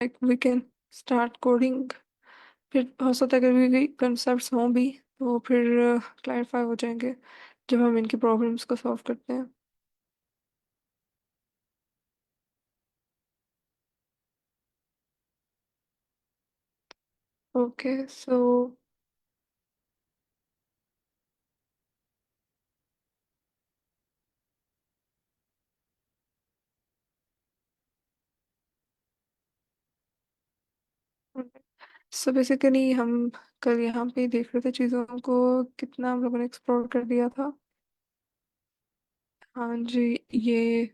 Like we can start coding. फिर हो सकता है अगर भी कंसेप्ट हों भी तो फिर क्लैरिफाई हो जाएंगे जब हम इनकी प्रॉब्लम्स को सॉल्व करते हैं। ओके सो सो बेसिकली हम कल यहाँ पे देख रहे थे चीज़ों को कितना हम लोगों ने एक्सप्लोर कर दिया था। हाँ जी। ये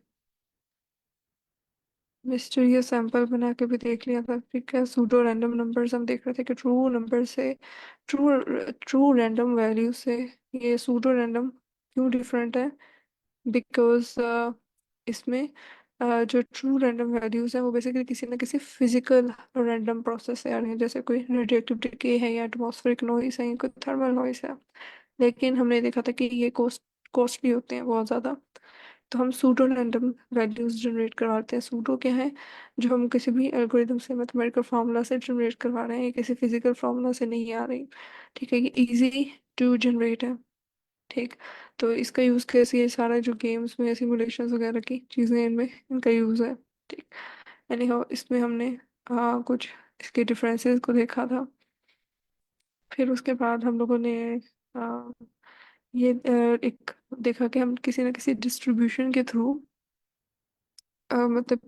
मिस्टीरियस सैंपल बना के भी देख लिया था। ठीक है, सूडो रैंडम नंबर्स हम देख रहे थे कि ट्रू नंबर से ट्रू ट्रू रैंडम वैल्यू से ये सूडो रैंडम क्यों डिफरेंट है। बिकॉज इसमें जो ट्रू रैंडम वैल्यूज हैं वो बेसिकली किसी ना किसी फिजिकल रैंडम प्रोसेस से आ रही हैं, जैसे कोई रेडियोएक्टिव डिके है या एटमॉस्फेरिक नॉइस है या कोई थर्मल नॉइस है। लेकिन हमने देखा था कि ये कॉस्टली होते हैं बहुत ज़्यादा। तो हम सूडो रैंडम वैल्यूज जनरेट करवाते हैं। सूडो क्या है, जो हम किसी भी एल्गोरिदम से मैथमेटिकल फार्मूला से जनरेट करवा रहे हैं, ये किसी फिजिकल फार्मूला से नहीं आ रही। ठीक है, ये इजी टू जनरेट है। ठीक। तो इसका यूज़ कैसे, ये सारा जो गेम्स में सिमुलेशंस वगैरह की चीज़ें हैं, इनमें इनका यूज़ है। ठीक। एनी हाउ इसमें हमने कुछ इसके डिफरेंसेस को देखा था। फिर उसके बाद हम लोगों ने आ, ये एक देखा कि हम किसी ना किसी डिस्ट्रीब्यूशन के थ्रू मतलब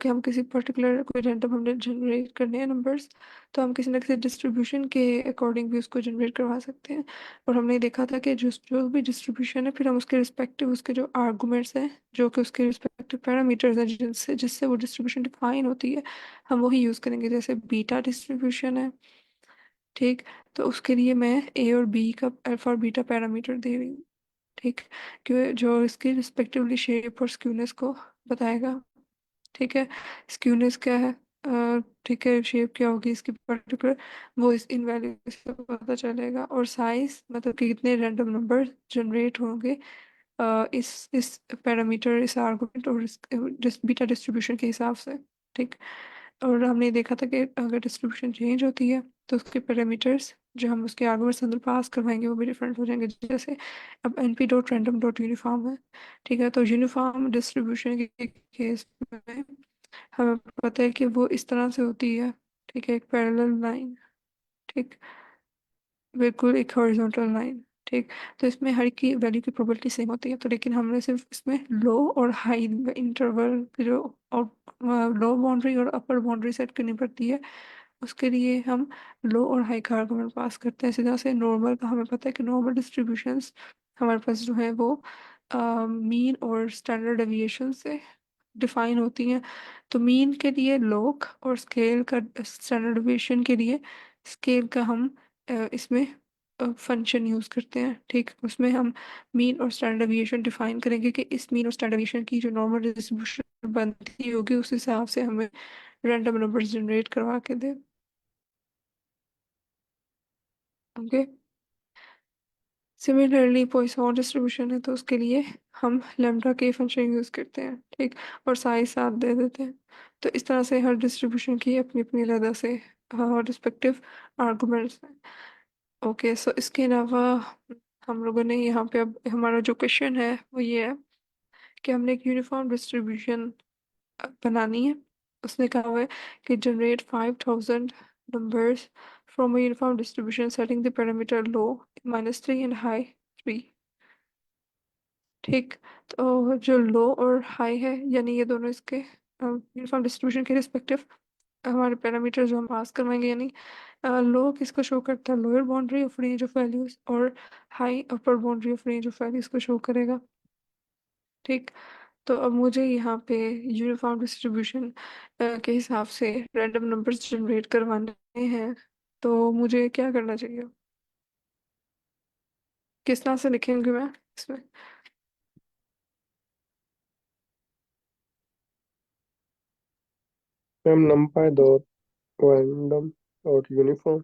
कि हम किसी पर्टिकुलर कोई रैंडम हमने जनरेट करने हैं नंबर्स, तो हम किसी ना किसी डिस्ट्रीब्यूशन के अकॉर्डिंग भी उसको जनरेट करवा सकते हैं। और हमने देखा था कि जो जो भी डिस्ट्रीब्यूशन है फिर हम उसके रिस्पेक्टिव उसके जो आर्गूमेंट्स हैं, जो कि उसके रिस्पेक्टिव पैरामीटर्स हैं जिनसे जिससे वो डिस्ट्रीब्यूशन डिफाइन होती है, हम वही यूज़ करेंगे। जैसे बीटा डिस्ट्रीब्यूशन है। ठीक। तो उसके लिए मैं ए और बी का अल्फा और बीटा पैरामीटर दे रही हूँ। ठीक। क्यों, जो इसकी रिस्पेक्टिवली शेप और स्क्यूनेस को बताएगा। ठीक है। स्क्यूनेस क्या है, ठीक है, शेप क्या होगी इसकी पर्टिकुलर, वो इस इन वैल्यू से पता चलेगा। और साइज मतलब कि कितने रैंडम नंबर जनरेट होंगे इस पैरामीटर, इस आर्गुमेंट और इस बीटा डिस्ट्रीब्यूशन के हिसाब से। ठीक। और हमने देखा था कि अगर डिस्ट्रीब्यूशन चेंज होती है तो उसके पैरामीटर्स जो हम उसके आर्गुमेंट्स अंदर पास करवाएंगे वो भी डिफरेंट हो जाएंगे। जैसे अब N P dot random dot uniform है। ठीक है, तो यूनिफॉर्म डिस्ट्रीब्यूशन के केस में हमें पता है कि वो इस तरह से होती है। ठीक है, एक पैरेलल लाइन। ठीक। बिल्कुल एक हॉरिजॉन्टल लाइन। ठीक। तो इसमें हर की वैल्यू की प्रोबेबिलिटी सेम होती है, तो लेकिन हमने सिर्फ इसमें लो और हाई इंटरवल जो और लो बाउंड्री और अपर बाउंड्री सेट करनी पड़ती है। उसके लिए हम लो और हाई का आर्गुमेंट पास करते हैं। सीधा से नॉर्मल का हमें पता है कि नॉर्मल डिस्ट्रीब्यूशंस हमारे पास जो है वो मीन और स्टैंडर्ड डेविएशन से डिफाइन होती हैं। तो मीन के लिए लॉग और स्केल का स्टैंडर्ड डेविएशन के लिए स्केल का हम इसमें फंक्शन यूज करते हैं। ठीक, उसमें हम मीन और स्टैंडर्ड डेविएशन डिफाइन करेंगे कि इस मीन और स्टैंडर्ड डेविएशन की जो नॉर्मल डिस्ट्रीब्यूशन बनती होगी उस हिसाब से हमें रैंडम नंबर्स जनरेट करवा के दे। ओके। सिमिलरली पॉइसन डिस्ट्रीब्यूशन है तो उसके लिए हम लेम्डा के फंक्शन यूज करते हैं। ठीक। और साइज साथ दे देते हैं। तो इस तरह से हर डिस्ट्रीब्यूशन की अपनी अपनी अलग से रिस्पेक्टिव आर्गुमेंट्स हैं। ओके सो इसके अलावा हम लोगों ने यहाँ पे अब हमारा जो क्वेश्चन है वो ये है कि हमने एक यूनिफॉर्म डिस्ट्रीब्यूशन बनानी है। उसने कहा हुआ है कि generate 5000 numbers from a uniform distribution setting the parameter low -3 and high 3। ठीक। तो जो लो और हाई है यानी ये दोनों इसके यूनिफॉर्म डिस्ट्रीब्यूशन के रिस्पेक्टिव हमारे पैरामीटर जो हम पास करवाएंगे, यानी लो किसको शो करता है, lower boundary of range of values, और high upper boundary of range of values को शो करेगा। ठीक। तो अब मुझे यहाँ पे यूनिफॉर्म डिस्ट्रीब्यूशन के हिसाब से रैंडम नंबर्स जनरेट करवाने हैं। तो मुझे क्या करना चाहिए, किस तरह से लिखेंगे मैं इसमें। Ma'am नंपाई dot random dot uniform,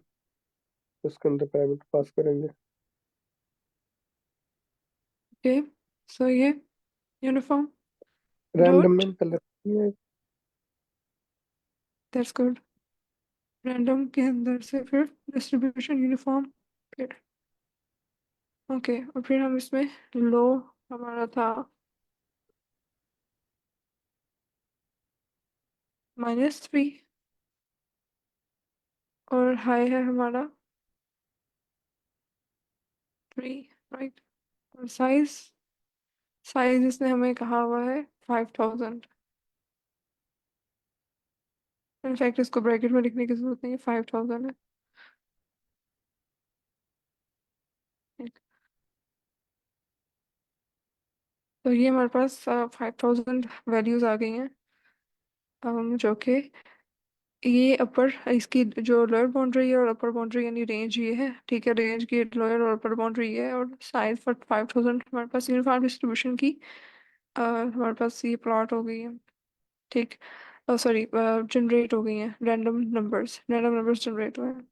उसके अंदर पैरामीटर पास करेंगे। ओके सो ये यूनिफॉर्म रैंडम डॉट मैम पहले दैट्स गुड। रैंडम के अंदर से फिर डिस्ट्रीब्यूशन यूनिफॉर्म, फिर ओके, और फिर हम इसमें लो हमारा था -3, और हाई है हमारा 3, राइट। और साइज, साइज इसने हमें कहा हुआ है 5000। इनफैक्ट इसको ब्रैकेट में लिखने की जरूरत नहीं है, 5000 है। ठीक। तो ये हमारे पास 5000 वैल्यूज आ गई हैं, जो कि ये अपर, इसकी जो लोअर बाउंड्री है और अपर बाउंड्री यानी रेंज ये है, ठीक है, रेंज की लोअर और अपर बाउंड्री ये है, और साइज फॉर 5000 हमारे पास यूनिफॉर्म डिस्ट्रीब्यूशन की हमारे पास ये प्लॉट हो गई है, ठीक। सॉरी, जनरेट हो गई हैं, रैंडम नंबर्स जनरेट हुए हैं।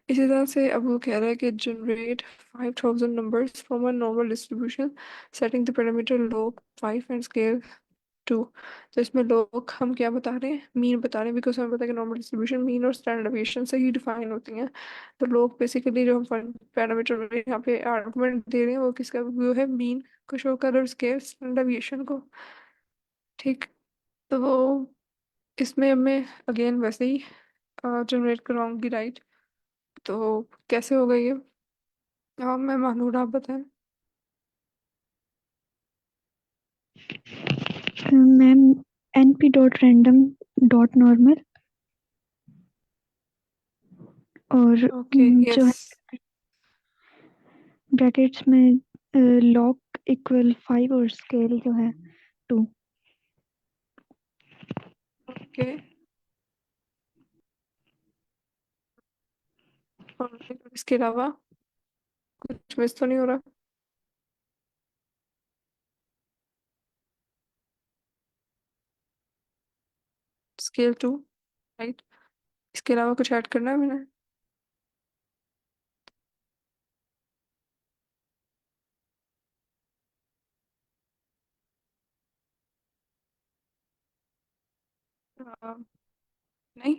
इसी तरह से अब वो कह रहा है कि generate 5000 numbers from a normal distribution setting the parameter log 5 and scale 2। तो इसमें लोग हम क्या बता रहे हैं, मीन बता रहे हैं, बिकॉज हमें पता है कि नॉर्मल डिस्ट्रीब्यूशन मीन और स्टैंडर्ड डेविएशन से ही डिफाइन होती हैं। तो लोग बेसिकली जो हम पैरामीटर यहाँ पे आर्गुमेंट दे रहे हैं वो किसका व्यू है, मीन को शो कर, और स्केल स्टैंडर्ड डेविएशन को, ठीक। तो वो इसमें मैं अगेन वैसे ही जनरेट करवाऊंगी, राइट। तो कैसे होगा ये, मैं मानूर, आप बताएं। मैम, np.random.normal, और ओके, जो यस। है ब्रैकेट्स में log इक्वल 5 और स्केल जो है 2। ओके, और इसके अलावा कुछ मिस तो नहीं हो रहा, स्केल 2, राइट। इसके अलावा कुछ ऐड करना है मैंने। अ, नहीं,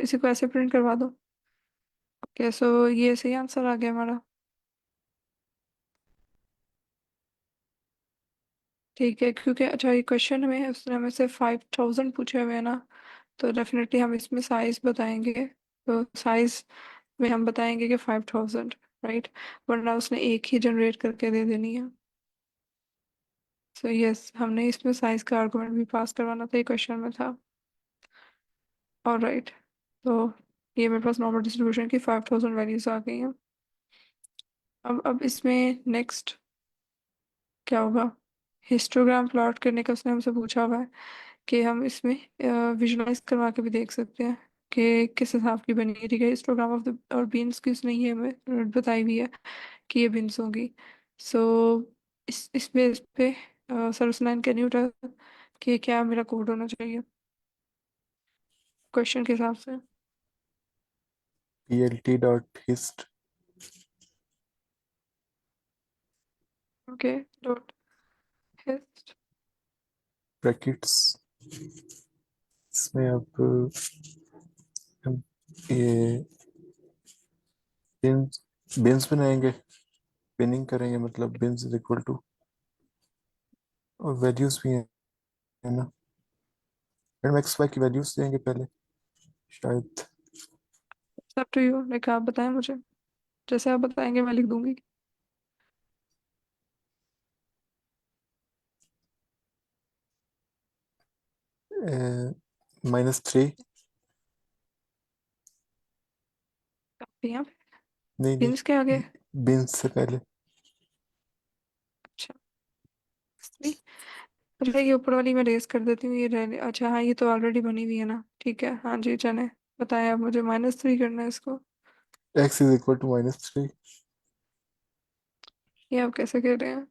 इसी को ऐसे प्रिंट करवा दो। ओके, सो ये सही आंसर आ गया हमारा, ठीक है। क्योंकि अच्छा, ये क्वेश्चन में उसने हमें से 5000 पूछे हुए हैं ना, तो डेफिनेटली हम इसमें साइज बताएंगे। तो साइज में हम बताएंगे कि 5000, राइट, वरना उसने एक ही जनरेट करके दे देनी है। सो यस, हमने इसमें साइज का आर्गुमेंट भी पास करवाना था, ये क्वेश्चन में था। और राइट, तो ये मेरे पास नॉर्मल डिस्ट्रीब्यूशन की 5000 वैल्यूज आ गई हैं। अब इसमें नेक्स्ट क्या होगा, हिस्टोग्राम प्लॉट करने का उसने हमसे पूछा हुआ है, कि हम इसमें विजुलाइज करवा के भी देख सकते हैं कि किस हिसाब की बनी है, ठीक है। हिस्टोग्राम ऑफ द और बीन्स की उसने ये हमें बताई हुई है कि ये बीन्स होगी। सो इस पे सरसनाइन कैन यू टेल कि क्या मेरा कोड होना चाहिए क्वेश्चन के हिसाब से। plt.hist okay, dot hist, brackets, इसमें अब हम ये बिन्स बिन्स बनाएंगे, बिनिंग करेंगे, मतलब बिन्स इज इक्वल टू, और वैल्यूज भी हैं, है ना। मैडम एक्स वाई की वैल्यूज देंगे पहले शायद। सब टू यू, लाइक आप बताएं मुझे, जैसे आप बताएंगे मैं लिख दूंगी। -3, यहाँ नहीं नहीं, बीन्स के आगे, बिन्स से पहले। अच्छा, नहीं, अच्छा ये ऊपर वाली मैं रेस कर देती हूँ, ये अच्छा हाँ, ये तो ऑलरेडी बनी हुई है ना, ठीक है, हाँ जी चने, बताएं, अब मुझे -3 करना है इसको। X is equal to -3। ये आप कैसे कह रहे हैं,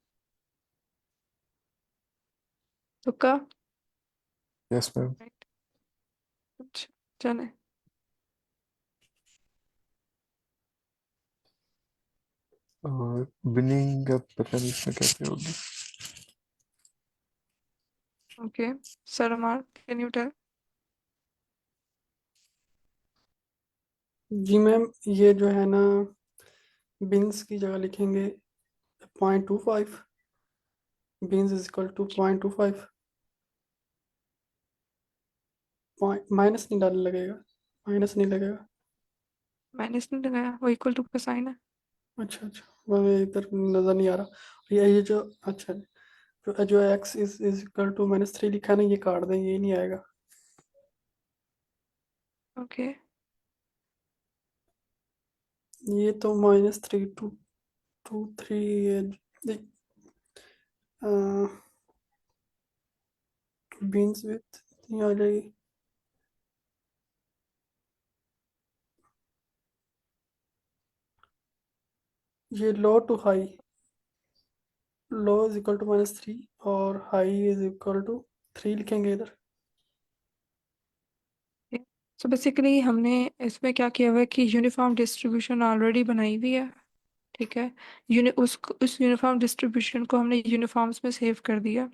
तुक्का, यस मैम। राइट, अच्छा चने, और बिनिंग अब पता नहीं इसमें कैसे होगी। Okay, sir Amar can you tell. जी मैम, ये जो है ना, बिन्स की जगह लिखेंगे 0.25। Bins is equal to 0.25। Point minus नहीं डालने लगेगा, माइनस नहीं लगेगा। माइनस नहीं लगाया, वो इक्वल टू का साइन है। अच्छा अच्छा, वो इधर नज़र नहीं आ रहा। ये जो, अच्छा, जो एक्स इज इक्वल टू -3 लिखा है ना, ये काट दें, ये नहीं आएगा। ओके। ये तो -3 टू 3 बीन्स विथ नहीं आ जाएगी। ये low to high, low is equal to -3 और हाई इज इक्वल टू 3 लिखेंगे इधर। सो बेसिकली हमने इसमें क्या किया हुआ है कि यूनिफॉर्म डिस्ट्रीब्यूशन ऑलरेडी बनाई हुई है। ठीक है। उस यूनिफॉर्म डिस्ट्रीब्यूशन को हमने यूनिफॉर्म्स में सेव कर दिया।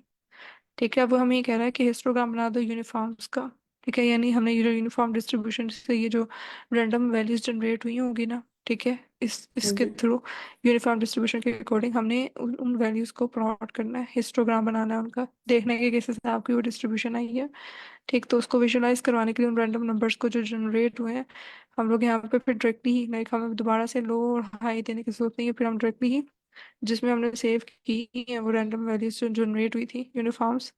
ठीक है। अब वो हमें ये कह रहा है कि हिस्टोग्राम बना दो यूनिफॉर्म्स का। ठीक है, यानी हमने ये जो यूनिफॉर्म डिस्ट्रीब्यूशन से ये जो रैंडम वैल्यूज जनरेट हुई होंगी ना, ठीक है, इसके जी थ्रू यूनिफॉर्म डिस्ट्रीब्यूशन के अकॉर्डिंग हमने उन वैल्यूज को प्लॉट करना है, हिस्टोग्राम बनाना है उनका, देखने के किस हिसाब की वो डिस्ट्रीब्यूशन आई है। ठीक, तो उसको विजुलाइज करवाने के लिए उन रैंडम नंबर्स को जो जनरेट हुए हैं, हम लोग यहाँ पे फिर डायरेक्टली ही, लाइक हमें दोबारा से लो और हाई देने की जरूरत नहीं है, फिर हम डायरेक्टली ही जिसमें हमने सेव की है वो रैंडम वैल्यूज जो जनरेट हुई थी यूनिफॉर्म्स,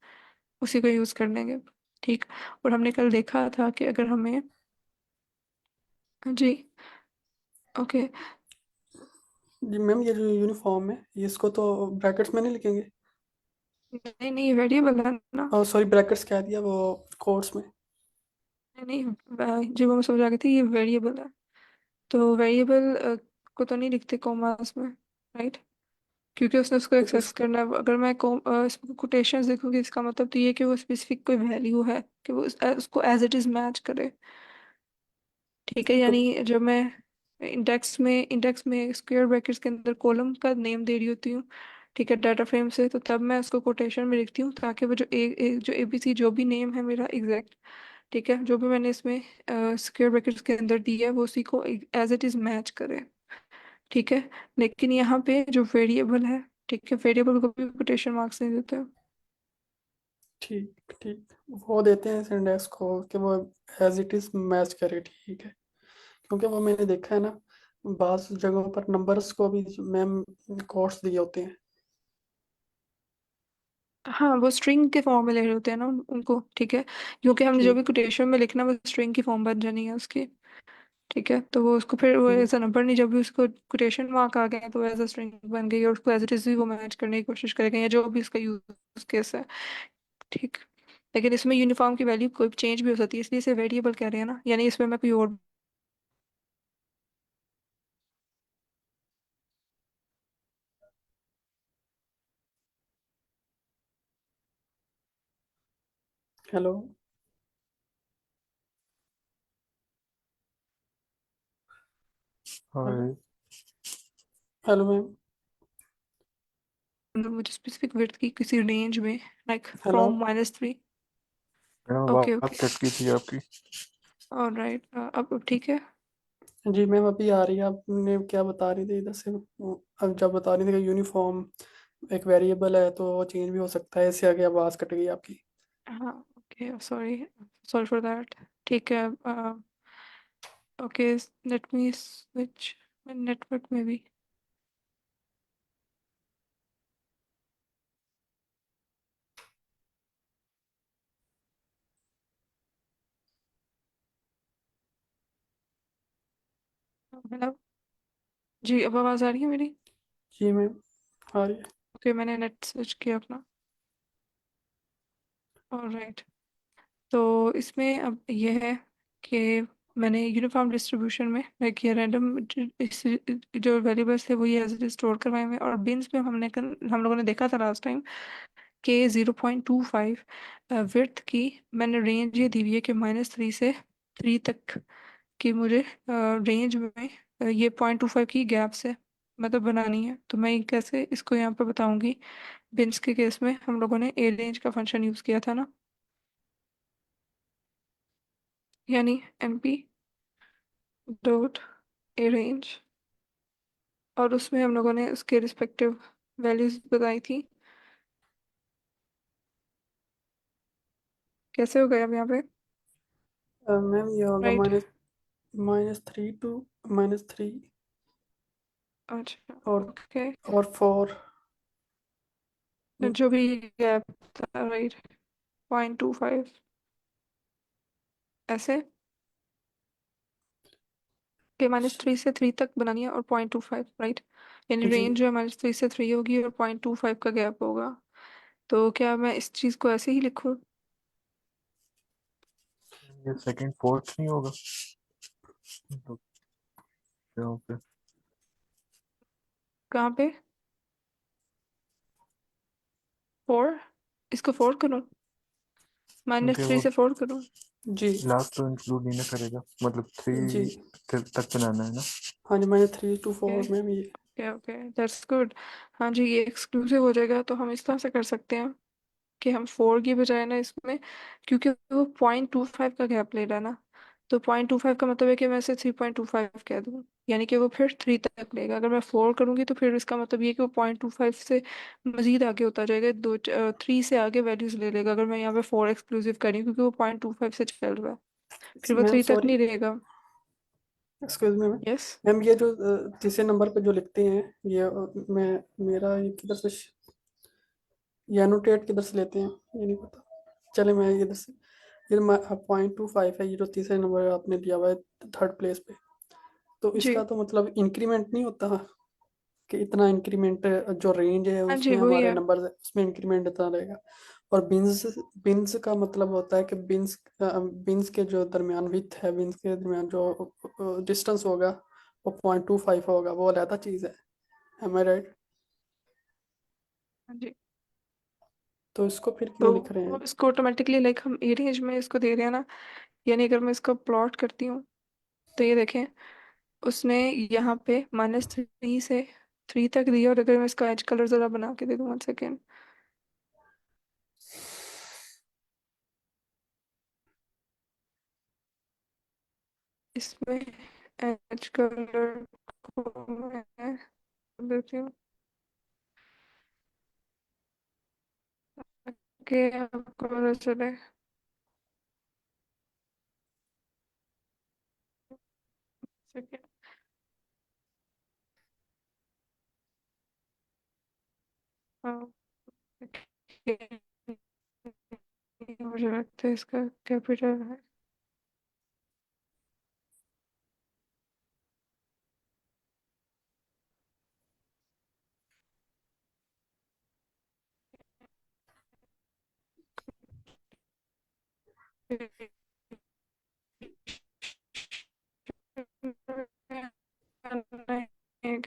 उसी को यूज कर लेंगे। ठीक। और हमने कल देखा था कि अगर हमें, जी, ओके, जी मैम, ये जो यूनिफॉर्म है, ये इसको तो ब्रैकेट्स में नहीं लिखेंगे? नहीं नहीं वेरिएबल है ना। सॉरी, ब्रैकेट्स कह दिया, वो कोट्स में। नहीं नहीं, जी वो मैं समझ आ गई थी, ये वेरिएबल है। तो वेरिएबल को तो नहीं लिखते कॉमास में, राइट, क्योंकि उसने उसको तो एक्सेस इसको, करना है। अगर मैं इसको कोटेशंस देखूंगी, इसका मतलब तो ये कि वो स्पेसिफिक कोई वैल्यू है कि वो उसको एज इट इज मैच करे। ठीक है, तो यानी जब मैं इंडेक्स में स्क्वायर ब्रैकेट्स के अंदर कॉलम का नेम दे रही होती हूँ, ठीक है, डाटा फ्रेम से, तो तब मैं उसको कोटेशन में लिखती हूँ ताकि वो जो एबीसी जो भी नेम है मेरा एग्जैक्ट, ठीक है, जो भी मैंने इसमें स्क्वायर ब्रैकेट्स के अंदर दी है वो उसी को एज इट इज मैच करे। ठीक है। लेकिन यहाँ पे जो वेरिएबल है, ठीक है, वेरिएबल को भी कोटेशन मार्क्स नहीं देते। ठीक ठीक, वो देते हैं इस इंडेक्स को कि वो एज इट इज मैच करे, ठीक है। क्योंकि वो मैंने देखा है ना, बाज़ जगहों पर नंबर्स को भी मैम कोट्स दिए होते हैं। हाँ, वो स्ट्रिंग के फॉर्म में ले रहे होते हैं ना उनको, ठीक है, क्योंकि हमने जो ठीक भी कोटेशन में लिखना है वो स्ट्रिंग की फॉर्म बन जानी है उसकी। ठीक है, तो वो उसको फिर वो ठीक। एज अ नंबर नहीं, जब भी उसको कोटेशन मार्क आ गए तो एज अ स्ट्रिंग बन गई और उसको एज इट इज भी वो मैच करने की कोशिश करेगा या जो भी उसका यूज केस है। ठीक। लेकिन इसमें यूनिफॉर्म की वैल्यू कोई चेंज भी हो सकती है, इसलिए इसे वेरिएबल कह रहे हैं ना, यानी इसमें मैं कोई और। Hello. Hello. Hi. Hello ma'am. मतलब मुझे स्पेसिफिक विड्थ की किसी रेंज में, like hello. From -3। Madam okay बात ओके, कट की थी आपकी। ऑलराइट, अब ठीक है। जी मैम, अभी आ रही है। आपने क्या बता रही थी इधर से अब जब बता रही थी कि यूनिफॉर्म एक वेरिएबल है तो वो चेंज भी हो सकता है, इससे आगे आवाज़ कट गई आपकी। हाँ, okay, sorry, sorry for that. ठीक है, okay, let me switch network में भी। हेलो, जी, अब आवाज़ आ रही है मेरी? जी मैम, आ रही है। ओके, मैंने नेट स्विच किया अपना। ऑलराइट। तो इसमें अब यह है कि मैंने यूनिफॉर्म डिस्ट्रीब्यूशन में लाइक ये रैंडम जो वेरिएबल्स थे वो ये एज इट स्टोर करवाए हुए हैं। और बिन्स में हम लोगों ने देखा था लास्ट टाइम कि 0.25 विड्थ की मैंने रेंज ये दी हुई है कि -3 से 3 तक की मुझे रेंज में ये 0.25 की गैप से मतलब बनानी है। तो मैं कैसे इसको यहाँ पे बताऊंगी। बिन्स के केस में हम लोगों ने ए रेंज का फंक्शन यूज़ किया था ना, यानी एमपी डॉट ए रेंज, और उसमें हम लोगों ने उसके रिस्पेक्टिव वैल्यूज बताई थी। कैसे हो गए अब यहाँ पे? मैम ये होगा राइट। -3 to -3 अच्छा। और ओके। 4 जो भी गैप था, राइट, 0.25 ऐसे के -3 से 3 तक बनानी है, और 0.25, राइट। यानी जी। रेंज जो है -3 से 3 होगी और 0.25 का गैप होगा। तो क्या मैं इस चीज़ को ऐसे ही लिखूं? ये सेकंड फोर्थ नहीं होगा तो क्या हो फिर? कहाँ पे 4? इसको 4 करूँ? क्योंकि -3 वो से 4 करूँ? जी। लास्ट तो इंक्लूड नहीं ना करेगा, मतलब जी। 3 तक बनाना है ना। हाँ जी, -3 to 4 मैम ये। Okay okay, that's good. हाँ जी, ये एक्सक्लूसिव हो जाएगा, तो हम इस तरह से कर सकते हैं कि हम 4 की बजाय ना इसमें, क्योंकि वो 0.25 का गैप ले रहा है ना, तो 0.25 का मतलब है कि मैं इसे 3.25 कह दूँ, यानी कि वो फिर 3 तक लेगा। अगर मैं 4 करूँगी तो फिर इसका मतलब ये कि वो 0.25 से मजीद आगे होता जाएगा, 3 से आगे वैल्यूज ले लेगा, अगर मैं यहाँ पे 4 एक्सक्लूसिव करी, क्योंकि वो 0.25 से चल रहा है, फिर वो मैम 3 तक सॉरी, नहीं रहेगा। Excuse me ma'am. Yes. Ma'am ये जो तीसरे नंबर पे जो लिखते हैं, ये मैं मेरा ये किधर से ये एनोटेट किधर से लेते हैं ये नहीं पता। चले मैं इधर से, ये 0.25 है, ये जो तीसरे नंबर आपने दिया हुआ है थर्ड प्लेस पे, तो जी। इसका तो मतलब इंक्रीमेंट नहीं होता कि इतना इंक्रीमेंट, जो रेंज है हाँ जी, उसमें वही हमारे है। नंबर उसमें इंक्रीमेंट इतना रहेगा। और बिन्स बिन्स का मतलब होता है कि बिन्स के जो दरमियान विथ है, बिन्स के दरमियान जो डिस्टेंस होगा वो 0.25 होगा, वो अलहदा चीज़ है। एम आई राइट? हाँ जी। तो इसको फिर क्यों लिख रहे तो हैं? इसको ऑटोमेटिकली लाइक हम ए रेंज में इसको दे रहे हैं ना, यानी अगर मैं इसको प्लॉट करती हूँ तो ये देखें, उसने यहाँ पे -3 से 3 तक दिया, और अगर मैं इसका एज कलर जरा बना के दे दूँ, 1 सेकेंड, इसमें एज कलर को मैं देती हूँ कि आपको पता चले। सेकेंड। हाँ, okay, मुझे लगता है इसका कैपिटल है।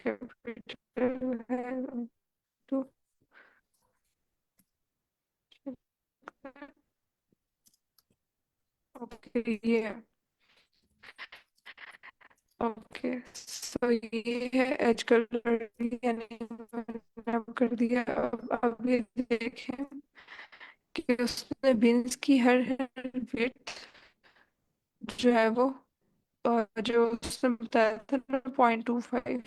कैपिटल है तो ओके, ये है। ओके, सो ये है एज कलर, यानी मैंने अब कर दिया। अब ये देखें कि उसने बिन्स की हर विड्थ जो है वो, जो उसने बताया था ना 0.25,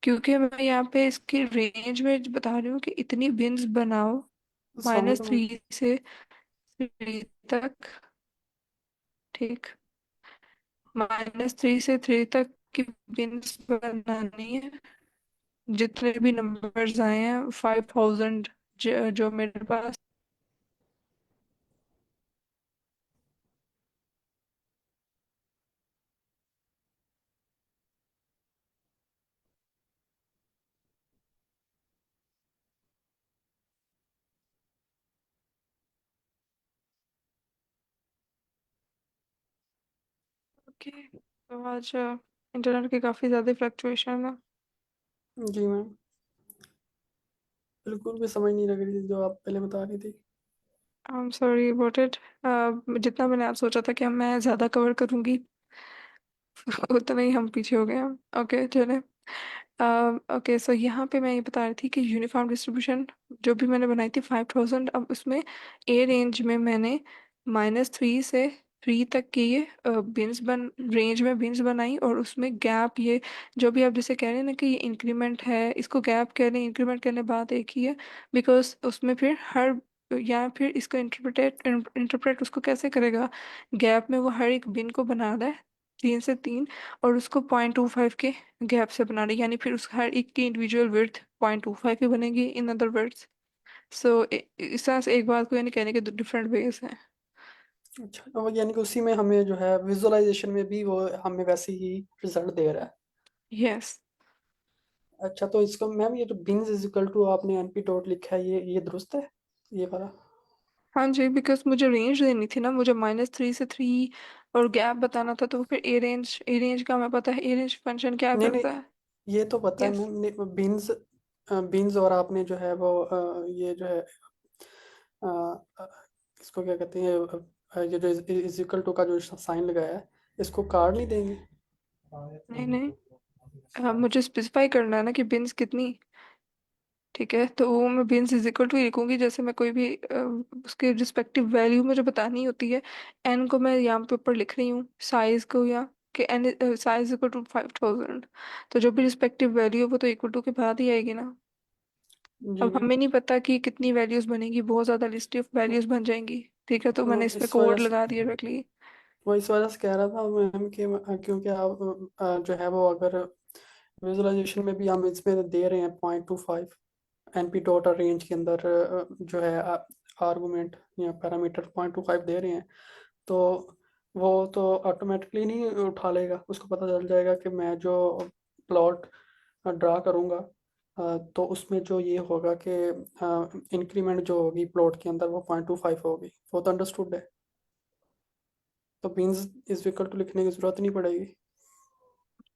क्योंकि मैं यहाँ पे इसकी रेंज में बता रही हूँ कि इतनी बिन्स बनाओ साउंड में। -3 से 3 तक, ठीक, -3 से 3 तक की बिन्स बनानी है, जितने भी नंबर्स आए हैं 5000 जो मेरे पास। ओके, तो आज इंटरनेट की काफ़ी ज़्यादा फ्लक्चुएशन है। जी मैम, बिल्कुल भी समझ नहीं लग रही थी जो आप पहले बता रही थी। I am sorry about it. जितना मैंने आप सोचा था कि मैं ज़्यादा कवर करूँगी उतना ही हम पीछे हो गए हैं। ओके चले। ओके, सो यहाँ पे मैं ये बता रही थी कि यूनिफॉर्म डिस्ट्रीब्यूशन जो भी मैंने बनाई थी 5000, अब उसमें ए रेंज में मैंने -3 से -3 तक के ये बिन्स बन रेंज में बिन्स बनाई, और उसमें गैप ये जो भी आप जैसे कह रहे हैं ना कि ये इंक्रीमेंट है, इसको गैप कह रहे हैं, इंक्रीमेंट करने बात एक ही है। बिकॉज उसमें फिर हर, या फिर इसको इंटरप्रेट उसको कैसे करेगा, गैप में वो हर एक बिन को बना रहा है 3 से 3, और उसको 0.25 के गैप से बना रहा है, यानी फिर उस हर एक की इंडिविजुअल विड्थ 0.25 ही बनेगी इन अदर वर्ड्स। सो इस तरह से एक बात को यानी कहने के दो डिफरेंट वेज हैं। अच्छा, और यानी कि उसी में हमें जो है विजुअलाइजेशन में भी वो हमें वैसे ही रिजल्ट दे रहा है। यस। अच्छा, तो इसका मैम ये जो बिन्स इज इक्वल टू आपने एनपी डॉट लिखा है, ये दुरुस्त है, ये वाला? हाँ जी, बिकॉज मुझे रेंज देनी थी ना, मुझे -3 से 3 और गैप बताना था, तो फिर ए रेंज का हमें पता है ए रेंज फंक्शन क्या नहीं नहीं, करता है। ये तो पता है यस। मैम, बिन्स बिन्स और आपने जो है वो ये जो है अ, अ, इसको क्या कहते हैं, ये जो इज इक्वल टू का जो साइन लगाया है, इसको कार्ड नहीं देंगे? नहीं नहीं, मुझे स्पेसिफाई करना है ना कि बिन्स कितनी। ठीक है, तो वो मैं बिन्स इज इक्वल टू लिखूंगी, जैसे मैं कोई भी उसके रिस्पेक्टिव वैल्यू मुझे बतानी होती है। एन को मैं यहाँ पे ऊपर लिख रही हूँ, साइज को, या कि एन साइज इक्वल टू 5000, तो जो भी रिस्पेक्टिव वैल्यू है वो तो इक्वल टू के बाद ही आएगी ना। जी अब मैम। हमें नहीं पता कि कितनी वैल्यूज बनेगी, बहुत ज्यादा लिस्ट ऑफ वैल्यूज बन जाएंगी। ठीक है, तो मैंने इस पे इस वजह कोड से लगा दिया डायरेक्टली। वो इस वजह से कह रहा था मैम कि क्योंकि आप जो है वो अगर विजुअलाइजेशन में भी हम इसमें दे रहे हैं 0.25 एनपी डॉट और रेंज के अंदर जो है आर्गुमेंट या पैरामीटर 0.25 दे रहे हैं, तो वो तो ऑटोमेटिकली नहीं उठा लेगा, उसको पता चल जाएगा कि मैं जो प्लॉट ड्रा करूँगा तो उसमें जो ये होगा कि इंक्रीमेंट जो होगी प्लॉट के अंदर वो 0.25 होगी, वो तो अंडरस्टूड है, तो मीन्स इज इक्वल टू लिखने की जरूरत नहीं पड़ेगी।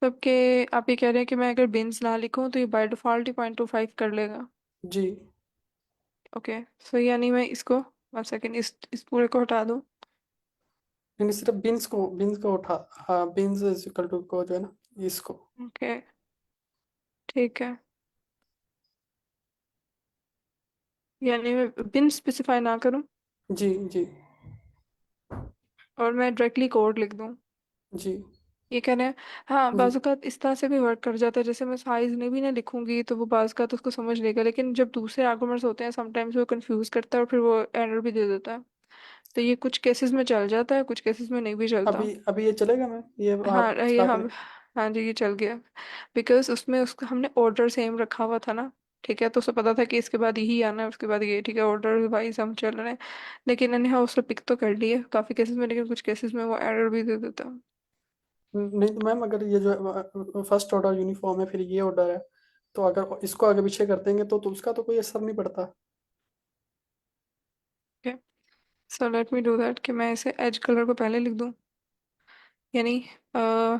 सबके आप ये कह रहे हैं कि मैं अगर बिन्स ना लिखूं तो ये बाय डिफॉल्ट ही 0.25 कर लेगा। जी। ओके, सो यानी मैं इसको 1 सेकेंड इस पूरे को हटा दूं। नहीं, सिर्फ बिन्स को उठा, हाँ, बिन्स इज इक्वल टू को जो है ना, इसको। ओके, ठीक है, यानी मैं बिन स्पेसिफाई ना करूं जी जी और मैं डायरेक्टली कोड लिख दूं, जी ये कहना है। हाँ, जी। बाज़ औक़ात इस तरह से भी वर्क कर जाता है, जैसे मैं साइज में भी ना लिखूंगी तो वो बाज़ औक़ात उसको समझ लेगा, लेकिन जब दूसरे आर्गुमेंट्स होते हैं समटाइम्स वो कंफ्यूज करता है और फिर वो एरर भी दे देता है। तो ये कुछ केसेस में चल जाता है, कुछ केसेस में नहीं भी चलता। अभी अभी ये चलेगा मैम, ये हाँ, आप ये चला के हम, हाँ जी, ये चल गया। बिकॉज उसमें उसका हमने ऑर्डर सेम रखा हुआ था ना। ठीक है, तो उसे पता था कि इसके बाद यही आना है, उसके बाद ये, ठीक है, ऑर्डर वाइज हम चल रहे हैं। लेकिन मैंने हाँ उसने पिक तो कर लिए काफ़ी केसेस में, लेकिन कुछ केसेस में वो एरर भी दे देता है। नहीं तो मैम, अगर ये जो फर्स्ट ऑर्डर यूनिफॉर्म है, फिर ये ऑर्डर है, तो अगर इसको आगे पीछे कर देंगे तो उसका तो कोई असर नहीं पड़ता। Okay, so let me do that कि मैं इसे एज कलर को पहले लिख दूँ, यानी अ,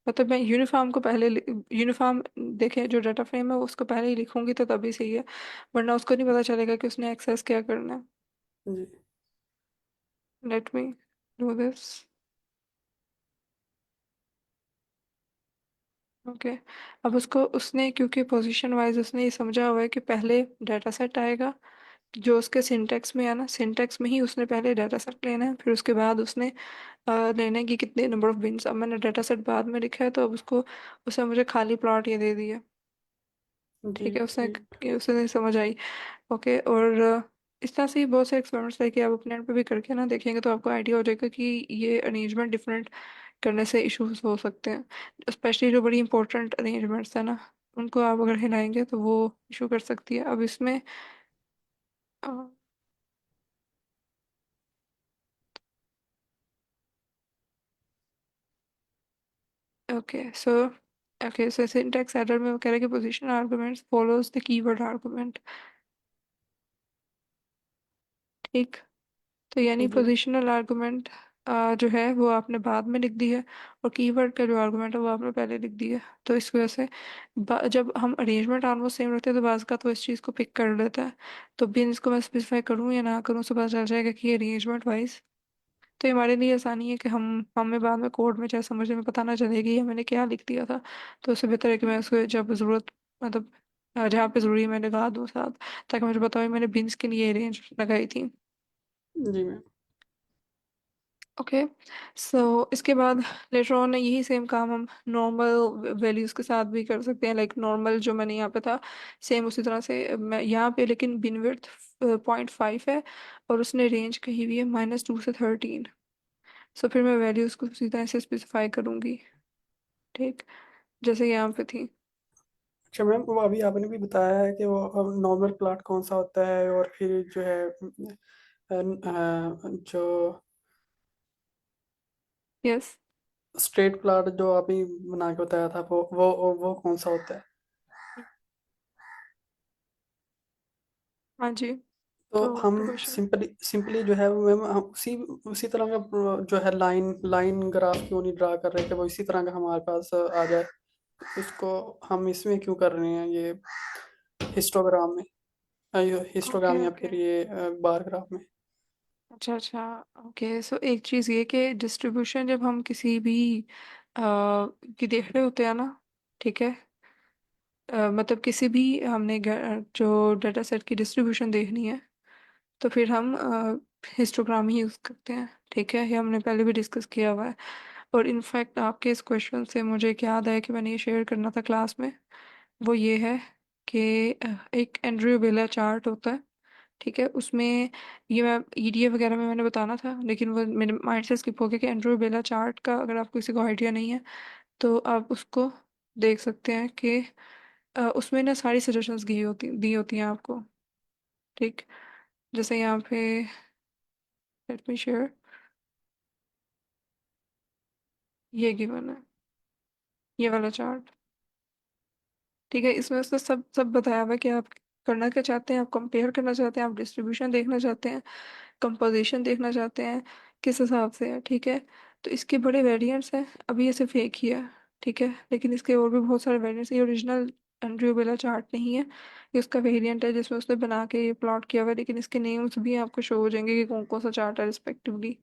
मतलब मैं यूनिफॉर्म को पहले यूनिफॉर्म देखें जो डाटा फ्रेम है उसको पहले ही लिखूंगी तो तभी सही है, वरना उसको नहीं पता चलेगा कि उसने एक्सेस क्या करना है। जी let me do this. Okay, अब उसको उसने क्योंकि पोजीशन वाइज उसने ये समझा हुआ है कि पहले डाटा सेट आएगा जो उसके सिंटेक्स में है ना, सिंटेक्स में ही उसने पहले डाटा सेट लेना है, फिर उसके बाद उसने लेना है कि कितने नंबर ऑफ बिन्स। अब मैंने डाटा सेट बाद में लिखा है तो अब उसको उसने मुझे खाली प्लॉट ये दे दिया। जी ठीक है, उसने ठीक। उसे नहीं समझ आई। ओके, और इस तरह से ही बहुत से एक्सपेरिमेंट्स लेके आप अपने एंड पे भी करके ना देखेंगे तो आपको आइडिया हो जाएगा कि ये अरेंजमेंट डिफरेंट करने से इश्यूज हो सकते हैं, स्पेशली जो बड़ी इंपॉर्टेंट अरेंजमेंट्स है ना, उनको आप अगर हिलाएंगे तो वो इशू कर सकती है। अब इसमें ओके, सो सिंटैक्स एरर में वो कह रहा है कि position arguments follows the keyword argument. ठीक, तो यानी जी पोजिशनल आर्गुमेंट जो है वो आपने बाद में लिख दी है, और कीवर्ड का जो आर्गुमेंट है वो आपने पहले लिख दी है। तो इस वजह से जब हम अरेंजमेंट ऑलमोस्ट सेम रखते हैं तो बाज़ का तो इस चीज़ को पिक कर लेता है। तो बिन इसको मैं स्पेसिफाई करूँ या ना करूँ उससे पता चल जाएगा कि ये अरेंजमेंट वाइज, तो ये हमारे लिए आसानी है कि हमें बाद में कोड में चाहे समझने में पता ना चलेगी या मैंने क्या लिख दिया था। तो उससे बेहतर है कि मैं उसको जब ज़रूरत, मतलब जहाँ पे ज़रूरी है मैं लगा दूँ साथ, ताकि मुझे पता हो मैंने बिन्स के लिए रेंज लगाई थी। जी मैम। ओके, सो इसके बाद लेटर ऑन यही सेम काम हम नॉर्मल वैल्यूज़ के साथ भी कर सकते हैं। लाइक नॉर्मल जो मैंने यहाँ पे था सेम उसी तरह से मैं यहाँ पे, लेकिन बिनविड्थ 0.5 है और उसने रेंज कही हुई है -2 से 13। सो फिर मैं वैल्यूज़ को उसी तरह से स्पेसिफाई करूँगी, ठीक, जैसे यहाँ पे थी। अच्छा मैम, वो अभी आपने भी बताया है कि वो नॉर्मल प्लॉट कौन सा होता है, और फिर जो है जो यस। स्ट्रेट प्लॉट जो आपने बना के बताया था, वो कौन सा होता है? हाँ जी। तो तो हम क्वेश्चन, सिंपली सिंपली जो है वो मैम हम उसी उसी तरह का जो है लाइन लाइन ग्राफ क्यों नहीं ड्रा कर रहे कि वो इसी तरह का हमारे पास आ जाए? उसको हम इसमें क्यों कर रहे हैं, ये हिस्टोग्राम में, हिस्टोग्राम ओके या ओके, फिर ये बार ग्राफ में? अच्छा अच्छा। ओके, सो एक चीज़ ये कि डिस्ट्रीब्यूशन जब हम किसी भी की देख रहे होते हैं ना, ठीक है, मतलब किसी भी हमने जो डाटा सेट की डिस्ट्रीब्यूशन देखनी है तो फिर हम हिस्टोग्राम ही यूज़ करते हैं, ठीक है, ये हमने पहले भी डिस्कस किया हुआ है। और इनफैक्ट आपके इस क्वेश्चन से मुझे एक याद है कि मैंने ये शेयर करना था क्लास में, वो ये है कि एक एंड्रयू बेला चार्ट होता है, ठीक है, उसमें ये मैं ईडीए वगैरह में मैंने बताना था लेकिन वो मेरे माइंड से स्किप हो गया कि एंड्रयू बेला चार्ट का अगर आपको किसी को आइडिया नहीं है तो आप उसको देख सकते हैं कि उसमें ना सारी सजेशंस दी होती हैं आपको, ठीक, जैसे यहाँ पे लेट मी शेयर, ये गिवन है, ये वाला चार्ट, ठीक है, इसमें उसने सब सब बताया हुआ है कि आप करना क्या चाहते हैं, आप कंपेयर करना चाहते हैं, आप डिस्ट्रीब्यूशन देखना चाहते हैं, कंपोजिशन देखना चाहते हैं, किस हिसाब से है, ठीक है। तो इसके बड़े वेरिएंट्स हैं, अभी ये सिर्फ एक ही है, ठीक है, लेकिन इसके और भी बहुत सारे वेरिएंट्स, ये ओरिजिनल एंड्रयू बेला चार्ट नहीं है, ये उसका वेरिएंट है जिसमें उसने बना के ये प्लॉट किया हुआ है, लेकिन इसके नेम्स भी आपको शो हो जाएंगे कि कौन कौन सा चार्ट है रिस्पेक्टिवली,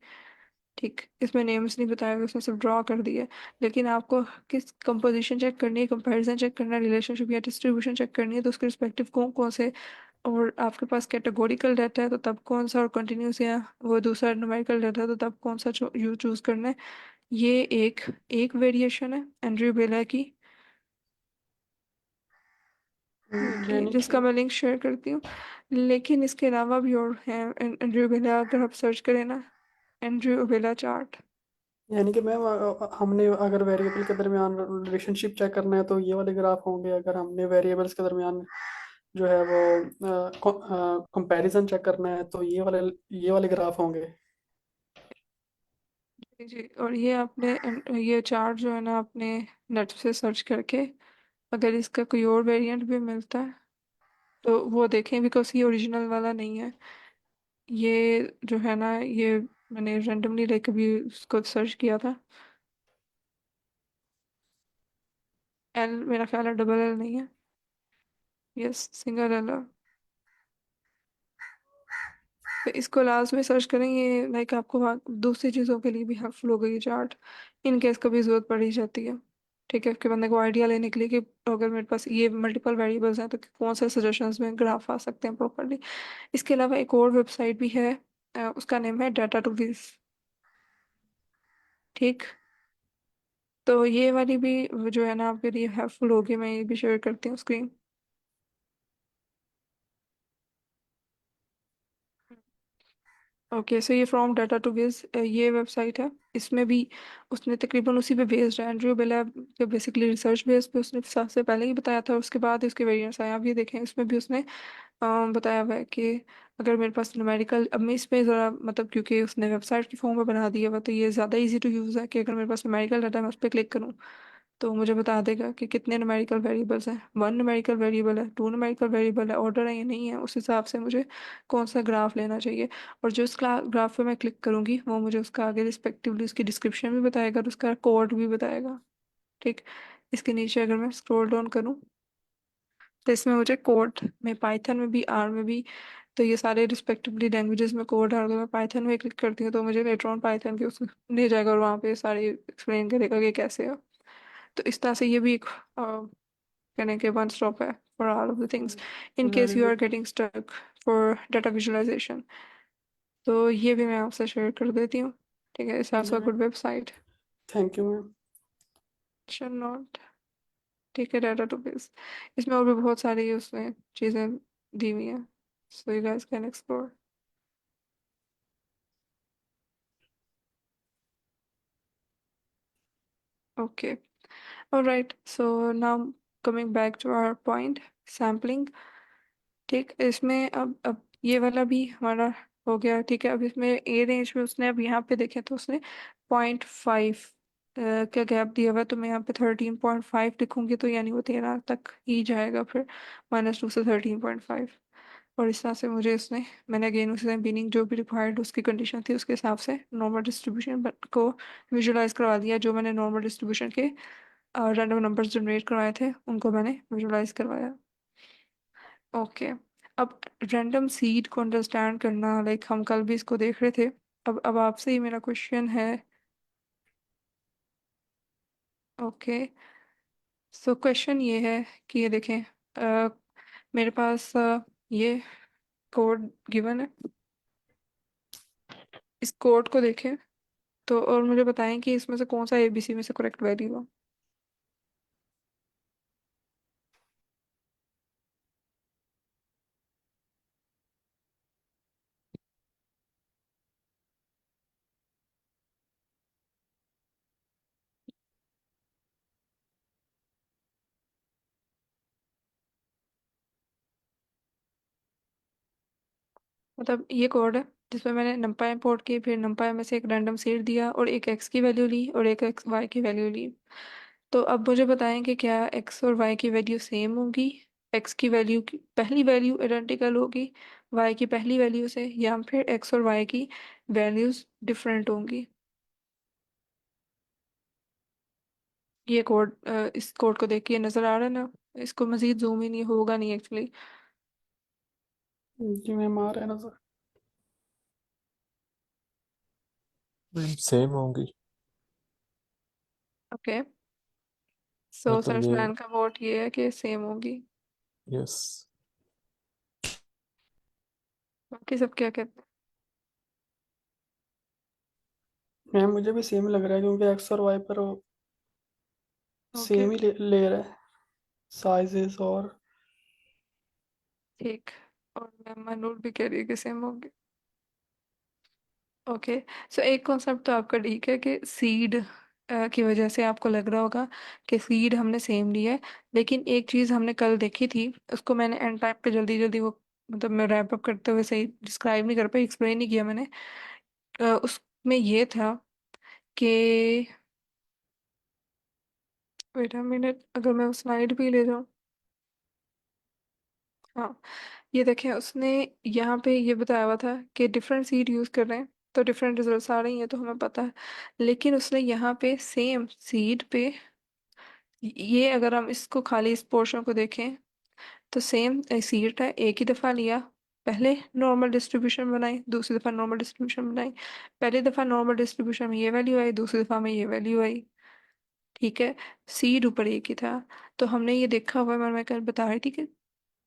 ठीक, इसमें नेम्स नहीं बताए हुए, उसने सिर्फ ड्रॉ कर दिए। लेकिन आपको किस कंपोजिशन चेक करनी है, कंपैरिजन चेक करना है, रिलेशनशिप या डिस्ट्रीब्यूशन चेक करनी है तो उसके रिस्पेक्टिव कौन कौन से, और आपके पास कैटेगोरिकल डाटा है तो तब कौन सा, और कंटिन्यूस या वो दूसरा न्यूमेरिकल डाटा है तो तब कौन सा यू चूज करना है। ये एक एक वेरिएशन है एंड्रयू बेला की, ओके, यानी जिसका कि मैं लिंक शेयर करती हूँ। लेकिन इसके अलावा भी और है, एंड्रयू बेला अगर आप सर्च करें ना, एंड्रयू बेला चार्ट। यानी कि मैम हमने अगर वेरिएबल के दरमियान रिलेशनशिप चेक करना है तो ये वाले ग्राफ होंगे, अगर हमने वेरिएबल्स के दरमियान जो है वो कंपैरिजन चेक करना है तो ये वाले ग्राफ होंगे। जी जी, और ये आपने ये चार्ट जो है ना आपने नेट से सर्च करके अगर इसका कोई और वेरिएंट भी मिलता है तो वो देखें, बिकॉज ये ओरिजिनल वाला नहीं है, ये जो है ना ये मैंने रेंडमली लाइक अभी उसको सर्च किया था, एल मेरा ख्याल है डबल एल नहीं है, यस सिंगल एल है। तो इसको लास्ट में सर्च करेंगे, लाइक आपको दूसरी चीज़ों के लिए भी हेल्पफुल होगा ये चार्ट, इन केस कभी ज़रूरत पड़ ही जाती है, ठीक है, कि बंदे को आइडिया लेने के लिए कि अगर मेरे पास ये मल्टीपल वेरिएबल्स हैं तो कौन से सजेशंस में ग्राफ आ सकते हैं प्रॉपरली। इसके अलावा एक और वेबसाइट भी है, उसका नेम है डाटा टू विज, ठीक, तो ये वाली भी जो है ना आपके लिए हेल्पफुल होगी, मैं ये भी शेयर करती हूँ स्क्रीन। ओके, सो ये फ्रॉम डाटा टू बेस ये वेबसाइट है, इसमें भी उसने तकरीबन उसी पे बेस्ड है, एंड्रयू बेला के बेसिकली रिसर्च बेस पे उसने सबसे पहले ही बताया था, उसके बाद इसके वेरिएंट्स आए, आप ये देखें इसमें भी उसने बताया हुआ है कि अगर मेरे पास न्यूमेरिकल, अब मैं इसमें ज़रा मतलब क्योंकि उसने वेबसाइट की फॉर्म में बना दिया हुआ तो ये ज़्यादा इजी टू यूज़ है कि अगर मेरे पास न्यूमेरिकल डाटा मैं उस पर क्लिक करूँ तो मुझे बता देगा कि कितने न्यूमेरिकल वेरिएबल्स हैं, वन न्यूमेरिकल वेरिएबल है, टू न्यूमेरिकल वेरिएबल है, ऑर्डर है या नहीं है, उस हिसाब से मुझे कौन सा ग्राफ लेना चाहिए। और जो इस ग्राफ पे मैं क्लिक करूँगी वो मुझे उसका आगे रिस्पेक्टिवली उसकी डिस्क्रिप्शन भी बताएगा और उसका कोड भी बताएगा, ठीक, इसके नीचे अगर मैं स्क्रॉल डाउन करूँ तो इसमें मुझे कोड में पाइथन में भी आर में भी, तो ये सारे रिस्पेक्टिवली लैंग्वेजेस में कोड डाल के मैं पाइथन में क्लिक करती हूँ तो मुझे लेटर ऑन पाइथन के उस ले जाएगा और वहाँ पे सारी एक्सप्लेन करेगा कि कैसे है। तो इस तरह से ये भी एक कहने के वन स्टॉप है for all of the things in case very you are good. Getting stuck for data visualization. तो ये भी मैं आपसे शेयर कर देती हूँ, ठीक है, इट्स आल्सो अ जी good website. Thank you ma'am. Should not. ठीक है, डाटा टू बेस, इसमें और भी बहुत सारी उसमें चीज़ें दी हुई हैं, so you guys can explore. Okay. All right. So now coming back to our point, sampling. ठीक, इसमें अब ये वाला भी हमारा हो गया। ठीक है, अब इसमें ए रेंज में उसने, अब यहाँ पे देखें तो उसने 0.5 का गैप दिया हुआ है, तो मैं यहाँ पे 13.5 लिखूंगी, तो यानी वो 13 तक ही जाएगा फिर, -2 से 13.5। और इस तरह से मुझे इसने, मैंने अगेन उसे मीनिंग जो भी रिक्वायर्ड उसकी कंडीशन थी उसके हिसाब से नॉर्मल डिस्ट्रीब्यूशन को विजुलाइज करवा दिया। जो मैंने नॉर्मल डिस्ट्रीब्यूशन के रैंडम नंबर्स जनरेट करवाए थे उनको मैंने विजुलाइज करवाया। ओके। अब रैंडम सीड को अंडरस्टैंड करना, लाइक हम कल भी इसको देख रहे थे। अब आपसे ही मेरा क्वेश्चन है। ओके, सो क्वेश्चन ये है कि ये देखें, मेरे पास ये कोड गिवन है। इस कोड को देखें तो, और मुझे बताएं कि इसमें से कौन सा एबीसी में से करेक्ट वैल्यू हो। मतलब ये कोड है जिसमें मैंने numpy इंपोर्ट की, फिर numpy में से एक रैंडम सीड दिया और एक x की वैल्यू ली और एक x y की वैल्यू ली। तो अब मुझे बताएं कि क्या x और y की वैल्यू सेम होगी, x की वैल्यू की पहली वैल्यू आइडेंटिकल होगी y की पहली वैल्यू से, या फिर x और y की वैल्यूज डिफरेंट होंगी। ये कोड, इस कोड को देख के ये नजर आ रहा है ना, इसको मजीद जूम इन, ये होगा नहीं एक्चुअली। जी मैम आ रहा है नजर। सेम होंगी। ओके, सो मतलब ये, सेल्समैन का वोट ये है कि सेम होगी। यस। बाकी सब क्या कहते मैम मुझे भी सेम लग रहा है क्योंकि एक्स और वाई पर हैं? ओके, सेम ही ले रहा है साइजेस और। ठीक। और मैं मनूर भी कह रही है कि सेम होगी। ओके, सो एक कॉन्सेप्ट तो आपका ठीक है कि सीड की वजह से आपको लग रहा होगा कि सीड हमने सेम लिया है। लेकिन एक चीज़ हमने कल देखी थी, उसको मैंने एंड टाइम पे जल्दी जल्दी वो, मतलब मैं रैप अप करते हुए सही डिस्क्राइब नहीं कर पाई, एक्सप्लेन नहीं किया मैंने। उसमें ये था कि, वेट अ मिनट, अगर मैं उस स्लाइड भी ले जाऊँ। हाँ, ये देखें उसने यहाँ पे ये बताया हुआ था कि डिफरेंट सीड यूज कर रहे हैं तो डिफरेंट रिजल्ट्स आ रही हैं, तो हमें पता है। लेकिन उसने यहाँ पे सेम सीड पे, ये अगर हम इसको खाली इस पोर्शन को देखें तो सेम सीड है, एक ही दफ़ा लिया, पहले नॉर्मल डिस्ट्रीब्यूशन बनाई, दूसरी दफ़ा नॉर्मल डिस्ट्रीब्यूशन बनाई। पहली दफ़ा नॉर्मल डिस्ट्रीब्यूशन में ये वैल्यू आई, दूसरी दफ़ा में ये वैल्यू आई। ठीक है, सीड ऊपर एक ही था। तो हमने ये देखा हुआ है, मैं कल बता रही थी कि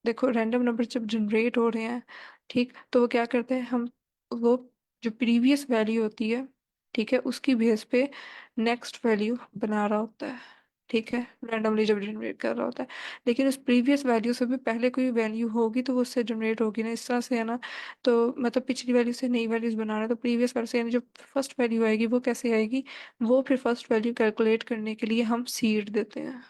देखो रैंडम नंबर जब जनरेट हो रहे हैं, ठीक, तो वो क्या करते हैं, हम वो जो प्रीवियस वैल्यू होती है, ठीक है, उसकी बेस पे नेक्स्ट वैल्यू बना रहा होता है। ठीक है, रैंडमली जब जनरेट कर रहा होता है, लेकिन उस प्रीवियस वैल्यू से भी पहले कोई वैल्यू होगी तो वो उससे जनरेट होगी ना, इस तरह से है ना। तो मतलब पिछली वैल्यू से नई वैल्यूज बना रहे हैं, तो प्रीवियस वैल्यू से यानी जो फर्स्ट वैल्यू आएगी वो कैसे आएगी, वो फिर फर्स्ट वैल्यू कैलकुलेट करने के लिए हम सीड देते हैं।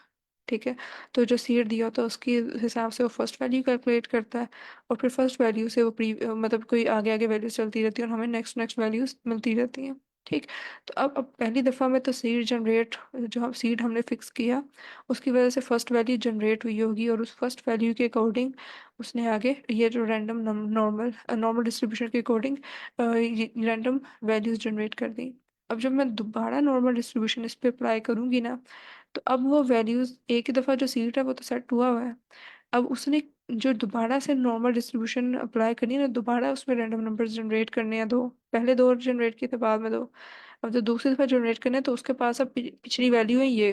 ठीक है, तो जो सीड दिया होता है उसके हिसाब से वो फर्स्ट वैल्यू कैलकुलेट करता है, और फिर फर्स्ट वैल्यू से वो मतलब कोई आगे आगे वैल्यूज चलती रहती है और हमें नेक्स्ट नेक्स्ट वैल्यूज मिलती रहती हैं। ठीक, तो अब पहली दफ़ा में तो सीड जनरेट, जो हम सीड हमने फिक्स किया उसकी वजह से फर्स्ट वैल्यू जनरेट हुई होगी, और उस फर्स्ट वैल्यू के अकॉर्डिंग उसने आगे ये जो रैंडम नॉर्मल नॉर्मल डिस्ट्रीब्यूशन के अकॉर्डिंग रैंडम वैल्यूज जनरेट कर दी। अब जब मैं दोबारा नॉर्मल डिस्ट्रीब्यूशन इस पे अप्लाई करूंगी ना, तो अब वो वैल्यूज एक ही दफ़ा जो सीट है वो तो सेट हुआ हुआ है। अब उसने जो दोबारा से नॉर्मल डिस्ट्रीब्यूशन अप्लाई करनी है ना, दोबारा उसमें रैंडम नंबर्स जनरेट करने हैं दो, पहले दो जनरेट किए थे बाद में दो, अब जो दूसरी दफ़ा जनरेट करने हैं तो उसके पास अब पिछली वैल्यू है ये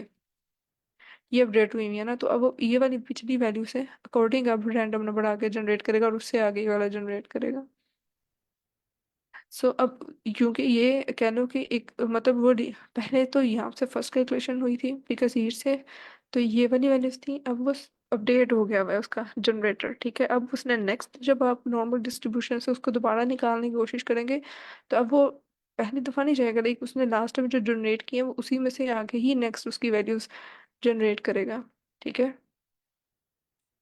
अपडेट हुई हुई है ना, तो अब वो ये वाली पिछली वैल्यू से अकॉर्डिंग अब रैंडम नंबर आगे जनरेट करेगा और उससे आगे ये वाला जनरेट करेगा। सो अब क्योंकि ये कह लो कि एक मतलब पहले तो यहाँ से फर्स्ट कैलकुलेशन हुई थी बिकॉज हीट से, तो ये वाली वैल्यूज थी, अब वो अपडेट हो गया हुआ है उसका जनरेटर, ठीक है। अब उसने नेक्स्ट जब आप नॉर्मल डिस्ट्रीब्यूशन से उसको दोबारा निकालने की कोशिश करेंगे तो अब वो पहली दफा नहीं जाएगा, लाइक उसने लास्ट में जो जनरेट किया वो उसी में से आगे ही नेक्स्ट उसकी वैल्यूज जनरेट करेगा, ठीक है।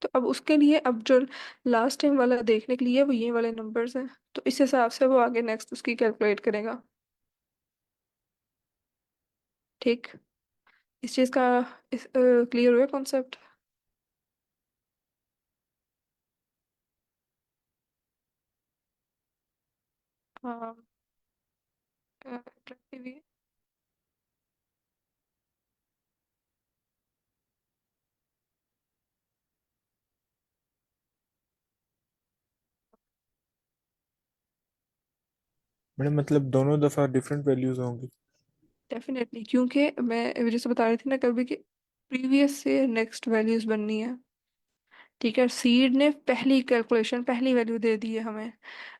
तो अब उसके लिए अब जो लास्ट टाइम वाला देखने के लिए वो ये वाले नंबर्स हैं, तो इस हिसाब से वो आगे नेक्स्ट उसकी कैलकुलेट करेगा, ठीक। इस चीज़ का इस क्लियर हुआ कॉन्सेप्ट? हाँ attractive ही है। मैडम मतलब दोनों दफ़ा डिफरेंट वैल्यूज होंगी? डेफिनेटली, क्योंकि मैं जैसे बता रही थी ना कभी कि प्रीवियस से नेक्स्ट वैल्यूज बननी है, ठीक है। सीड ने पहली कैलकुलेशन पहली वैल्यू दे दी है हमें,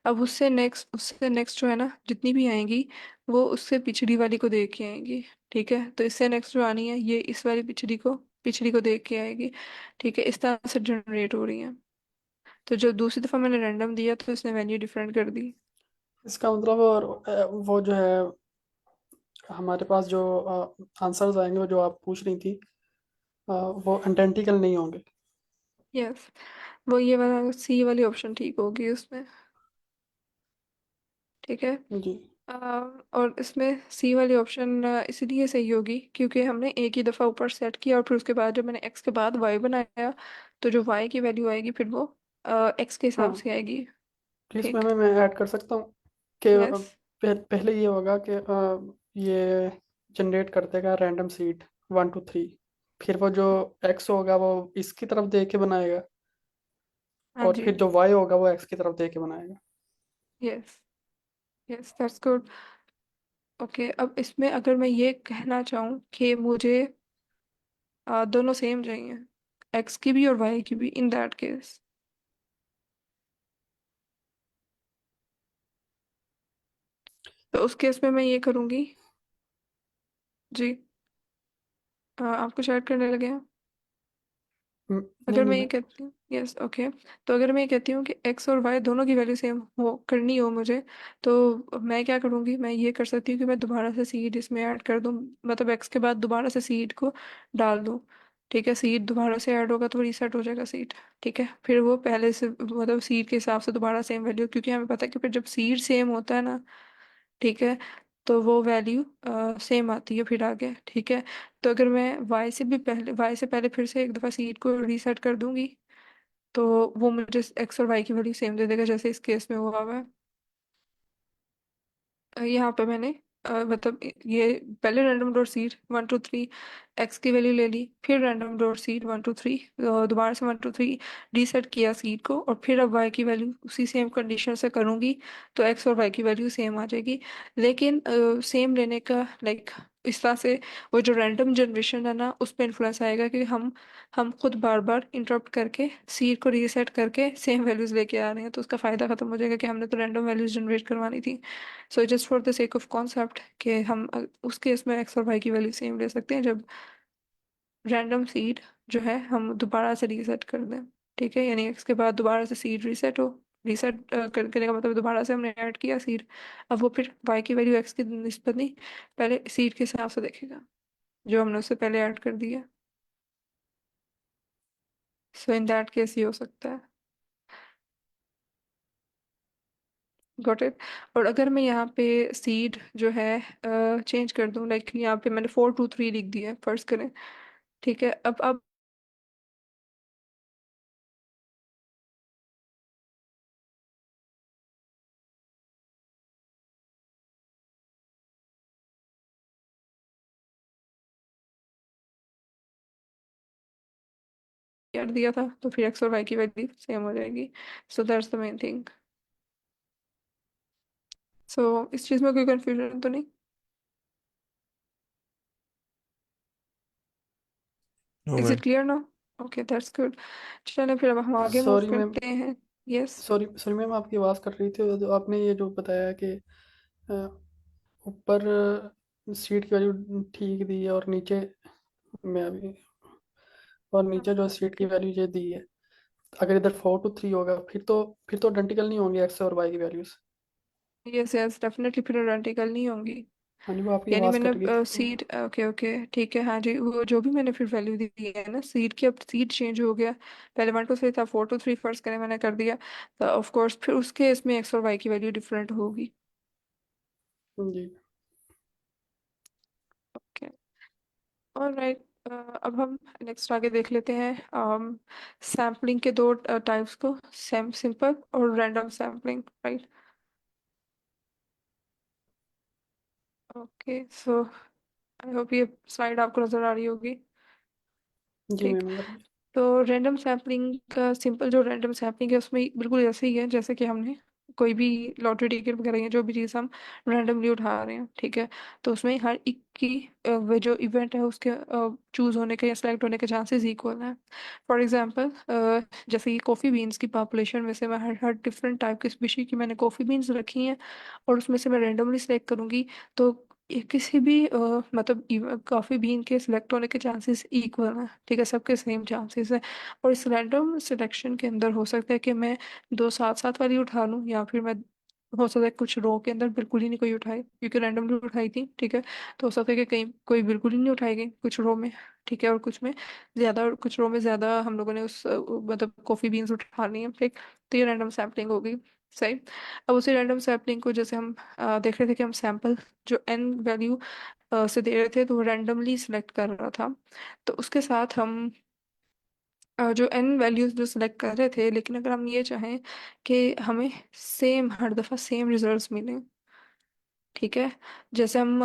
अब उससे नेक्स्ट जो है ना जितनी भी आएंगी वो उससे पिछड़ी वाली को देख के आएंगी, ठीक है। तो इससे नेक्स्ट जो आनी है ये इस वाली पिछड़ी को देख के आएगी, ठीक है। इस तरह से जनरेट हो रही है। तो जब दूसरी दफा मैंने रैंडम दिया तो इसने वैल्यू डिफरेंट कर दी। इसका मतलब और वो जो है हमारे पास जो आंसर्स आएंगे वो जो आप पूछ रही थी वो आइडेंटिकल नहीं होंगे। यस, वो ये वाला सी वाली ऑप्शन ठीक होगी उसमें, ठीक है। जी अ, और इसमें सी वाली ऑप्शन इसलिए सही होगी क्योंकि हमने एक ही दफ़ा ऊपर सेट किया और फिर उसके बाद जब मैंने एक्स के बाद वाई बनाया तो जो वाई की वैल्यू आएगी फिर वो एक्स के हिसाब हाँ, से आएगी, प्लीज़ ठीक। मैं ऐड कर सकता हूँ कि यस, पहले ये होगा कि ये जनरेट कर देगा रैंडम सीड 1 2 3, फिर वो जो एक्स होगा वो इसकी तरफ देख के बनाएगा, हाँ और जी, फिर जो वाई होगा वो एक्स की तरफ देख के बनाएगा। Yes, yes that's good. Okay, अब इसमें अगर मैं ये कहना चाहूँ कि मुझे दोनों सेम चाहिए, एक्स की भी और वाई की भी, इन दैट केस तो उस केस में मैं ये करूँगी जी। आप कुछ ऐड करने लगे हैं? नहीं अगर नहीं मैं ये मैं कहती हूँ यस ओके, तो अगर मैं ये कहती हूँ कि एक्स और वाई दोनों की वैल्यू सेम हो करनी हो मुझे, तो मैं क्या करूँगी, मैं ये कर सकती हूँ कि मैं दोबारा से सीड इसमें ऐड कर दूँ, मतलब एक्स के बाद दोबारा से सीड को डाल दूँ, ठीक है। सीड दोबारा से ऐड होगा तो रीसेट हो जाएगा सीड, ठीक है। फिर वो पहले से मतलब सीड के हिसाब से दोबारा सेम वैल्यू, क्योंकि हमें पता है कि फिर जब सीड सेम होता है ना, ठीक है, तो वो वैल्यू सेम आती है फिर आगे, ठीक है। तो अगर मैं वाई से पहले फिर से एक दफ़ा सीड को रीसेट कर दूंगी तो वो मुझे एक्स और वाई की वैल्यू सेम दे देगा जैसे इस केस में हुआ हुआ है। यहाँ पे मैंने मतलब ये पहले रैंडम डॉट सीड 1 2 3 एक्स की वैल्यू ले ली, फिर रैंडम डॉट सीड 1 2 3 दोबारा से 1 2 3 रीसेट किया सीड को, और फिर अब वाई की वैल्यू उसी सेम कंडीशन से करूँगी तो एक्स और वाई की वैल्यू सेम आ जाएगी। लेकिन सेम लेने का लाइक इस तरह से वो जो रैंडम जनरेशन है ना उस पर इन्फ्लुएंस आएगा कि हम खुद बार बार इंटरप्ट करके सीड को रीसेट करके सेम वैल्यूज लेके आ रहे हैं, तो उसका फ़ायदा ख़त्म हो जाएगा कि हमने तो रैंडम वैल्यूज जनरेट करवानी थी। So just for the sake of concept कि हम उस केस में एक्स और वाई की वैल्यू सेम ले सकते हैं जब रैंडम सीड जो है हम दोबारा से रीसेट कर दें, ठीक है। यानी एक्स के बाद दोबारा से सीड रीसेट हो, रीसेट करने का मतलब दोबारा से हमने ऐड किया सीड, अब वो फिर वाई की वैल्यू एक्स की निस्बत नहीं, पहले सीड के हिसाब से देखेगा जो हमने उससे पहले ऐड कर दिया। सो इन दैट केस ये हो सकता है, गॉट इट। और अगर मैं यहाँ पे सीड जो है चेंज कर दूँ, लाइक यहाँ पे मैंने 4 2 3 लिख दिया है फर्ज करें, ठीक है। अब कर दिया था तो फिर एक्स और वाई की वैल्यू सेम हो जाएगी। So that's the main thing. So इस चीज़ में कोई कंफ्यूजन तो नहीं? No is it ma'am. Clear now? Okay that's good. चलो फिर अब हम आगे मूव सॉरी मैम, करते हैं। यस। सॉरी सॉरी मैम, आपकी आवाज़ कट रही थी। जो आपने ये जो बताया कि अ, ऊपर सीट की वैल्यू ठीक दी है और नीचे मैं अभी और नीचे जो सीट की वैल्यू ये दी है, अगर इधर 4 to 3 होगा फिर तो आइडेंटिकल नहीं होंगे एक्स और वाई की वैल्यूज। यस यस डेफिनेटली फिर आइडेंटिकल नहीं होंगी। हाँ जी, वो आपकी यानी आवाज़ मैंने कट गई थी तो। सीट, ओके ओके ठीक है, हाँ जी, वो जो भी मैंने फिर वैल्यू दी है ना सीट की, अब सीट चेंज हो गया। पहले 1 to 3 था, 4 to 3 फर्स्ट करें मैंने कर दिया, तो ऑफ कोर्स फिर उसके इसमें एक्स और वाई की वैल्यू डिफरेंट होगी। जी। Okay alright. अब हम नेक्स्ट आगे देख लेते हैं सैम्पलिंग के दो टाइप्स को, सिंपल और random sampling, right. Okay so I hope ये स्लाइड आपको नजर आ रही होगी। जी ठीक। मैम, आ रही है। तो रैंडम सैम्पलिंग का सिंपल जो रैंडम सैम्पलिंग है उसमें बिल्कुल ऐसे ही है जैसे कि हमने कोई भी लॉटरी टिकट वगैरह या जो भी चीज़ हम रैंडमली उठा रहे हैं, ठीक है। तो उसमें हर एक की वो जो इवेंट है उसके चूज होने के या सेलेक्ट होने के चांसेस इक्वल हैं। फॉर एग्जांपल जैसे कि कॉफ़ी बीन्स की पॉपुलेशन में से मैं हर हर डिफरेंट टाइप की स्पीशीज की मैंने कॉफ़ी बीन्स रखी हैं, और उसमें से मैं रैंडमली सेलेक्ट करूंगी। तो ये किसी भी मतलब कॉफ़ी बीन के सिलेक्ट होने के चांसेस इक्वल हैं, ठीक है, सबके सेम चांसेस हैं। और इस रैंडम सिलेक्शन के अंदर हो सकता है कि मैं दो साथ साथ वाली उठा लूँ, या फिर मैं हो सकता है कुछ रो के अंदर बिल्कुल ही नहीं कोई उठाए क्योंकि रैंडमली उठाई थी, ठीक है। तो हो सकता है कि कहीं कोई बिल्कुल ही नहीं उठाई गई कुछ रो में, ठीक है, और कुछ में ज्यादा, और कुछ रो में ज्यादा हम लोगों ने उस मतलब कॉफी बीन्स उठा ली हैं, ठीक। तो ये रैंडम सैम्पलिंग होगी, सही। अब उसी रैंडम सैम्पलिंग को जैसे हम देख रहे थे कि हम सैंपल जो एन वैल्यू से दे रहे थे तो वो रैंडमली सिलेक्ट कर रहा था। तो उसके साथ हम जो एन वैल्यूज जो सिलेक्ट कर रहे थे, लेकिन अगर हम ये चाहें कि हमें सेम हर दफ़ा सेम रिजल्ट्स मिले, ठीक है, जैसे हम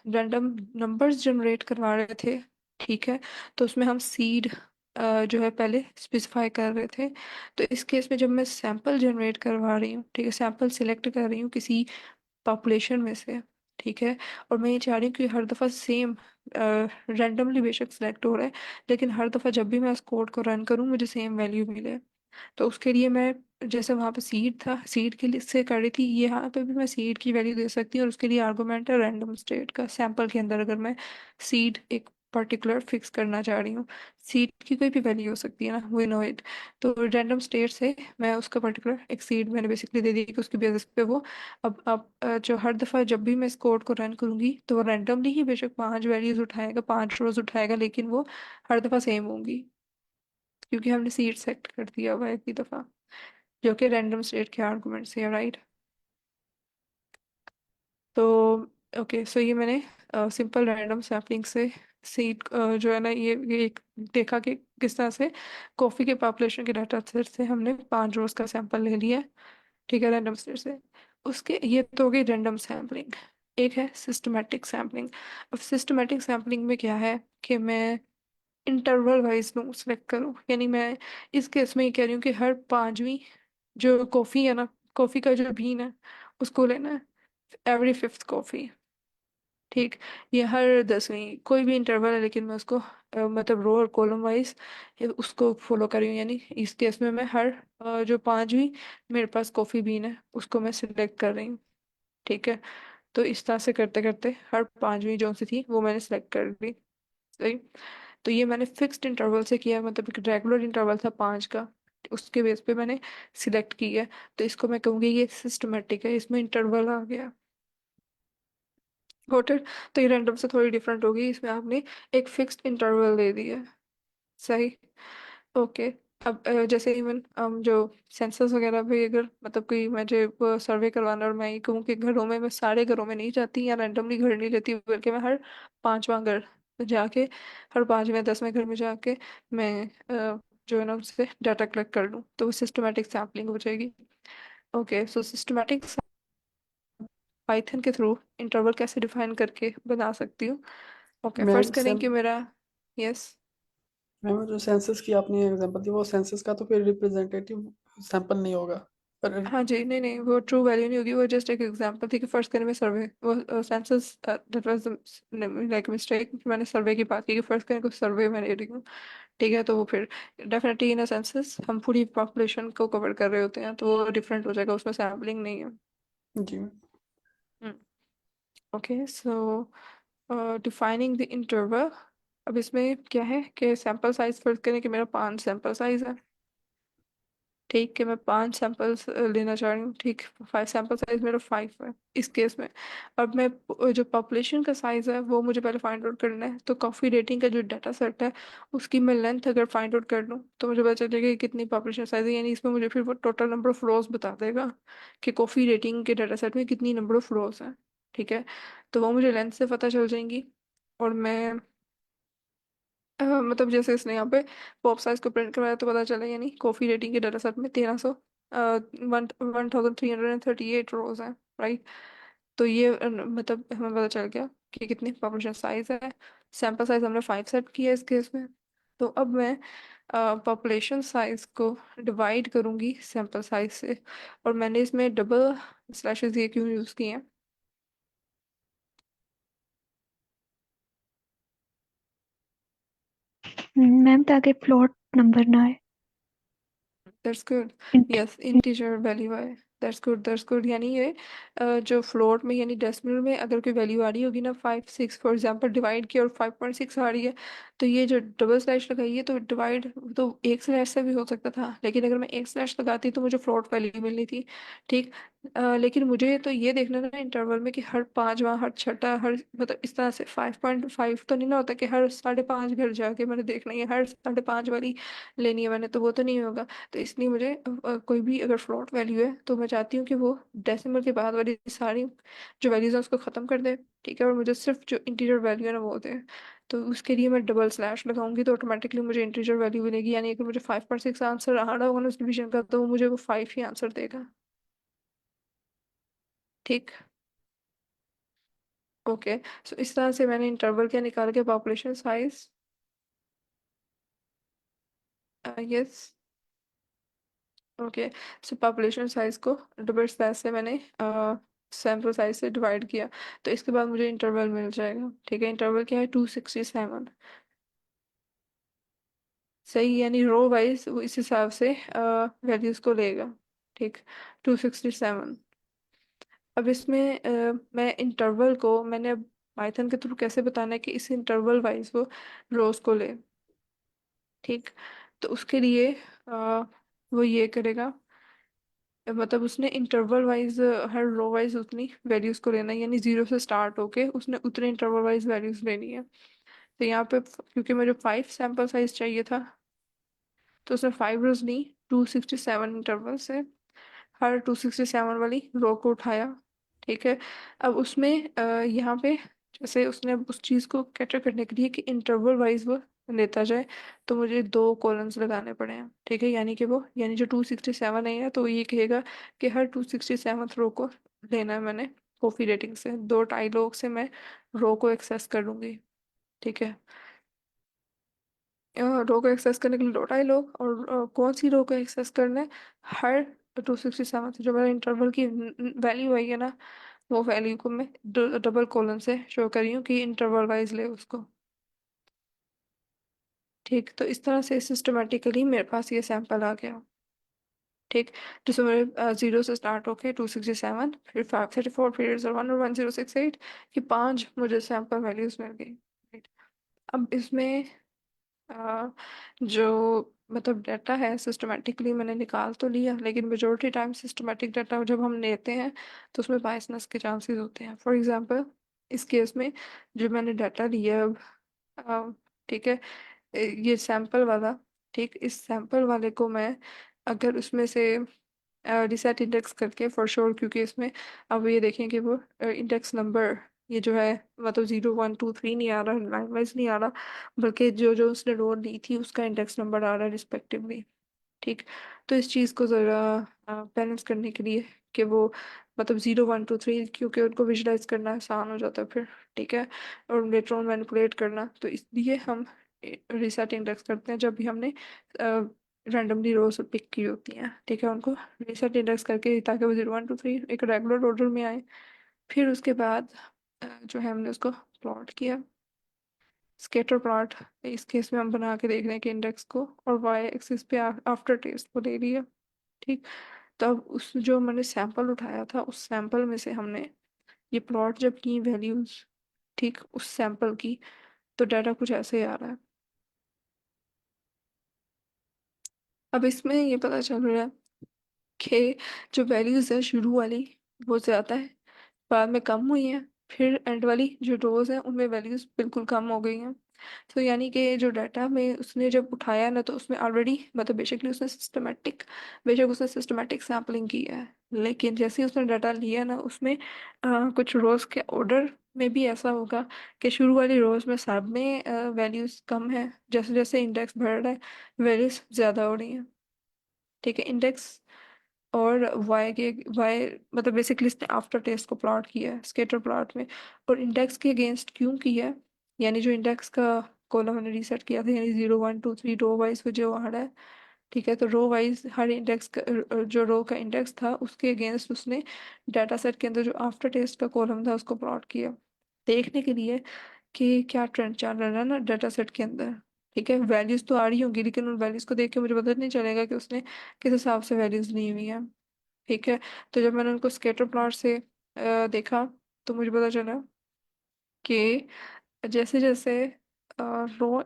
रैंडम नंबर्स जनरेट करवा रहे थे, ठीक है, तो उसमें हम सीड जो है पहले स्पेसिफाई कर रहे थे। तो इस केस में जब मैं सैंपल जनरेट करवा रही हूँ, ठीक है, सैंपल सिलेक्ट कर रही हूँ किसी पॉपुलेशन में से, ठीक है, और मैं ये चाह रही हूँ कि हर दफ़ा सेम रैंडमली बेशक सिलेक्ट हो रहा है, लेकिन हर दफ़ा जब भी मैं इस कोड को रन करूँ मुझे सेम वैल्यू मिले। तो उसके लिए मैं जैसे वहाँ पे सीड था, सीड के लिए से कर रही थी, ये यहाँ पे भी मैं सीड की वैल्यू दे सकती हूँ, और उसके लिए आर्गुमेंट है रैंडम स्टेट का। सैंपल के अंदर अगर मैं सीड एक पर्टिकुलर फिक्स करना चाह रही हूँ, सीड की कोई भी वैल्यू हो सकती है ना, वी नो इट। तो रैंडम स्टेट से मैं उसका पर्टिकुलर एक सीड मैंने बेसिकली दे दी कि उसकी बेसिस पे वो अब जो हर दफ़ा जब भी मैं इस कोड को रन करूंगी तो वो रैंडमली ही बेशक 5 वैल्यूज उठाएगा, 5 रोज उठाएगा, लेकिन वो हर दफ़ा सेम होंगी क्योंकि हमने सीड सेलेक्ट कर दिया हुआ है एक ही दफ़ा, जो कि रैंडम स्टेट के आर्गुमेंट से है, राइट। तो ओके सो ये मैंने सिंपल रैंडम सैम्पलिंग से सीड जो है ना ये एक देखा कि किस तरह से कॉफ़ी के पॉपुलेशन के डाटा सेट से हमने 5 रोज का सैंपल ले लिया, ठीक है, रैंडम स्टेट से। उसके ये तो हो गई रैंडम सैम्पलिंग। एक है सिस्टमेटिक सैम्पलिंग। अब सिस्टमेटिक सैम्पलिंग में क्या है कि मैं इंटरवल वाइज लूँ, सेलेक्ट करूँ, यानी मैं इस केस में ये कह रही हूँ कि हर 5वीं जो कॉफ़ी है ना, कॉफ़ी का जो बीन है उसको लेना है, एवरी फिफ्थ कॉफ़ी, ठीक। ये हर 10वीं कोई भी इंटरवल है, लेकिन मैं उसको मतलब रो और कॉलम वाइज उसको फॉलो कर रही हूँ, यानी इस केस में मैं हर जो 5वीं मेरे पास कॉफ़ी बीन है उसको मैं सिलेक्ट कर रही हूँ, ठीक है। तो इस तरह से करते करते हर 5वीं जो सी थी वो मैंने सेलेक्ट कर ली, सही। तो ये मैंने फिक्स्ड इंटरवल से किया, मतलब एक रेगुलर इंटरवल था 5 का, उसके बेस पे मैंने सिलेक्ट की है। तो इसको मैं कहूँगी ये सिस्टमेटिक है, इसमें इंटरवल आ गया, गॉट इट। तो ये रैंडम से थोड़ी डिफरेंट होगी, इसमें आपने एक फिक्स्ड इंटरवल दे दिया है, सही। ओके। अब जैसे इवन जो सेंसस वगैरह भी अगर मतलब कोई मुझे सर्वे करवाना और मैं ये कहूँ कि घरों में, मैं सारे घरों में नहीं जाती या रैंडमली घर नहीं लेती, बल्कि मैं हर 5वां घर जाके, हर 5वें 10वें घर में जाके मैं जो है ना उससे डाटा कलेक्ट कर लूँ, तो वो सिस्टमेटिक सैम्पलिंग हो जाएगी। ओके सो सिस्टमेटिक पाइथन के थ्रू इंटरवल कैसे डिफाइन करके बना सकती हूँ। ओके फर्ज मैम करें कि मेरा, यस। मैम जो सेंसस की आपने एग्जांपल दी वो सेंसस का तो फिर रिप्रेजेंटेटिव सैंपल नहीं होगा। पर हाँ जी, नहीं नहीं, वो ट्रू वैल्यू नहीं होगी, वो जस्ट एक एग्जांपल थी कि फर्स्ट करने में सर्वे, वो census that was like mistake, मैंने सर्वे की बात की कि फर्स्ट करने को सर्वे मैं ले रही हूँ। ठीक है, तो वो फिर डेफिनेटली इन अ सेंसस हम पूरी पॉपुलेशन को कवर कर रहे होते हैं, तो वो डिफरेंट हो जाएगा, उसमें सैम्पलिंग नहीं है। जी ma'am. Okay, so defining the interval. अब इसमें क्या है कि सैंपल साइज फर्स्ट करें कि मेरा 5 सैंपल साइज है। ठीक है, मैं 5 सैंपल्स लेना चाह रही हूँ। ठीक, 5 सैंपल साइज मेरा 5 है इस केस में। अब मैं जो पॉपुलेशन का साइज है वो मुझे पहले फाइंड आउट करना है, तो कॉफी रेटिंग का जो डाटा सेट है उसकी मैं लेंथ अगर फाइंड आउट कर लूँ तो मुझे पता चलेगा कि कितनी पॉपुलेशन साइज है, यानी इसमें मुझे फिर वो टोटल नंबर ऑफ रोज बता देगा कि कॉफी रेटिंग के डाटा सेट में कितनी नंबर ऑफ रोज है। ठीक है, तो वो मुझे लेंथ से पता चल जाएंगी। और मैं मतलब जैसे इसने यहाँ पे पॉप साइज को प्रिंट करवाया तो पता चला, यानी कॉफी रेटिंग के डाटा सेट में 1300 1338 रोज हैं। राइट, तो ये मतलब हमें पता चल गया कि कितनी पॉपुलेशन साइज है। सैंपल साइज हमने 5 सेट किया इस केस में। तो अब मैं पॉपुलेशन साइज को डिवाइड करूंगी सैंपल साइज से, और मैंने इसमें डबल स्लैशेस ये क्यों यूज किए हैं? मैम ताकि फ्लोट नंबर ना आए। That's good. int- yes, integer value है। That's good, that's good. यानी ये जो फ्लोट में यानी डेसिमल में अगर कोई वैल्यू आ रही होगी ना, 5 6 फॉर एग्जांपल डिवाइड किया और 5.6 आ रही है, तो ये जो डबल स्लैश लगाई है तो डिवाइड तो एक स्लैश से भी हो सकता था, लेकिन अगर मैं एक स्लैश लगाती तो मुझे फ्लोट वैल्यू मिलनी थी। ठीक, लेकिन मुझे तो ये देखना था इंटरवल में कि हर पांचवा हर छठा हर मतलब इस तरह से 5.5 तो नहीं ना होता कि हर 5.5 घर जाके मैंने देखना है हर 5.5 वाली लेनी है मैंने, तो वो तो नहीं होगा। तो इसलिए मुझे कोई भी अगर फ्लोट वैल्यू है तो मैं चाहती हूँ कि वो डेसिमल के बाद वाली सारी जो वैल्यूज है उसको ख़त्म कर दे। ठीक है, और मुझे सिर्फ जो इंटीजर वैल्यू है ना वो दे। तो उसके लिए मैं डबल स्लैश लगाऊंगी तो ऑटोमेटिकली मुझे इंटीजर वैल्यू मिलेगी, यानी अगर मुझे 5.6 आंसर आ रहा होगा ना उस डिवीजन का तो वो मुझे वो 5 ही आंसर देगा। ठीक, ओके। सो इस तरह से मैंने इंटरवल क्या निकाल के पॉपुलेशन साइज। Yes, okay. सो पॉपुलेशन साइज को डबल स्लैश से मैंने सैम्पल साइज से डिवाइड किया, तो इसके बाद मुझे इंटरवल मिल जाएगा। ठीक है, इंटरवल क्या है? 267। सही, यानी रो वाइज वो इस हिसाब से वैल्यूज को लेगा। ठीक, 267। अब इसमें मैं इंटरवल को मैंने अब पाइथन के थ्रू कैसे बताना है कि इस इंटरवल वाइज वो रोज को ले। ठीक, तो उसके लिए वो ये करेगा, मतलब उसने इंटरवल वाइज हर रो वाइज उतनी वैल्यूज को लेना है, यानी 0 से स्टार्ट होके उसने उतने इंटरवल वाइज वैल्यूज लेनी है। तो यहाँ पे क्योंकि मुझे 5 सैंपल साइज चाहिए था तो उसने 5 रोज ली 267 इंटरवल से, हर 267 वाली रो को उठाया। ठीक है, अब उसमें यहाँ पे जैसे उसने उस चीज़ को कैटर करने के लिए कि इंटरवल वाइज वो लेता जाए, तो मुझे 2 कॉलम्स लगाने पड़े हैं। ठीक है, यानी कि वो यानी जो 267 है तो ये कहेगा कि हर 267 रो को लेना है मैंने कॉफी रेटिंग से, 2 टाइलोग से मैं रो को एक्सेस कर लूंगी। ठीक है, रो को एक्सेस करने के लिए 2 टाइलोग, और कौन सी रो को एक्सेस करना है? हर 267 से जो मेरा इंटरवल की वैल्यू आई है ना, वो वैल्यू को मैं डबल कॉलन से शो कर रही हूँ कि इंटरवल वाइज ले उसको। ठीक, तो इस तरह से सिस्टमेटिकली मेरे पास ये सैंपल आ गया। ठीक, जिसमें मेरे 0 से स्टार्ट होके 267 फिर 534 फिर 1 और 1068 ये 5 मुझे सैंपल वैल्यूज मिल गई। Right? अब इसमें जो मतलब डाटा है सिस्टमेटिकली मैंने निकाल तो लिया, लेकिन मेजोरिटी टाइम सिस्टमेटिक डाटा जब हम लेते हैं तो उसमें बायसनेस के चांसेस होते हैं। फॉर एग्जांपल इस केस में जो मैंने डाटा लिया अब ठीक है, ये सैंपल वाला। ठीक, इस सैंपल वाले को मैं अगर उसमें से रिसेट इंडेक्स करके फॉर श्योर, क्योंकि इसमें अब ये देखें कि वो इंडेक्स नंबर ये जो है मतलब 0 1 2 3 नहीं आ रहा, लाइन वाइज नहीं आ रहा, बल्कि जो जो उसने रो ली थी उसका इंडेक्स नंबर आ रहा है रिस्पेक्टिवली। ठीक, तो इस चीज़ को ज़रा बैलेंस करने के लिए कि वो मतलब 0 1 2 3, क्योंकि उनको विजुलाइज करना आसान हो जाता है फिर। ठीक है, और लेटर ऑन मैनिपुलेट करना, तो इसलिए हम रिसेट इंडेक्स करते हैं जब भी हमने रैंडमली रोज पिक की होती हैं, ठीक है, उनको रीसेट इंडेक्स करके ताकि वो 0 1 2 3 एक रेगुलर ऑर्डर में आए। फिर उसके बाद जो है हमने उसको प्लॉट किया, स्केटर प्लॉट। इस केस में हम बना के देख रहे हैं कि इंडेक्स को, और वाई एक्सिस पे आफ्टर टेस्ट को ले लिया। ठीक, तब उस जो मैंने सैंपल उठाया था उस सैंपल में से हमने ये प्लॉट जब की वैल्यूज, ठीक, उस सैंपल की, तो डाटा कुछ ऐसे ही आ रहा है। अब इसमें ये पता चल रहा है कि जो वैल्यूज है शुरू वाली वो ज़्यादा है, बाद में कम हुई है, फिर एंड वाली जो रोज है उनमें वैल्यूज बिल्कुल कम हो गई हैं। तो यानी कि जो डाटा में उसने जब उठाया ना, तो उसमें ऑलरेडी मतलब बेशक उसने सिस्टमेटिक सैम्पलिंग की है, लेकिन जैसे ही उसने डाटा लिया ना, उसमें कुछ रोज के ऑर्डर में भी ऐसा होगा कि शुरू वाली रोज में सब में वैल्यूज कम है, जैसे जैसे इंडेक्स बढ़ रहा है वैल्यूज ज़्यादा हो रही हैं। ठीक है, इंडेक्स और वाई मतलब बेसिकली इसने आफ्टर टेस्ट को प्लॉट किया है स्केटर प्लॉट में, और इंडेक्स के अगेंस्ट क्यों किया है, यानी जो इंडेक्स का कॉलम हमने रीसेट किया था, यानी 0 1 2 3 रो वाइज जो आ रहा है। ठीक है, तो रो वाइज हर इंडेक्स का जो रो का इंडेक्स था उसके अगेंस्ट उसने डाटा सेट के अंदर जो आफ्टर टेस्ट का कॉलम था उसको प्लॉट किया, देखने के लिए कि क्या ट्रेंड चल रहा है ना डाटा सेट के अंदर। ठीक है, वैल्यूज तो आ रही होंगी, लेकिन उन वैल्यूज को देख के मुझे पता नहीं चलेगा कि उसने किस हिसाब से वैल्यूज ली हुई है। ठीक है, तो जब मैंने उनको स्केटर प्लॉट से देखा, तो मुझे पता चला कि जैसे जैसे रो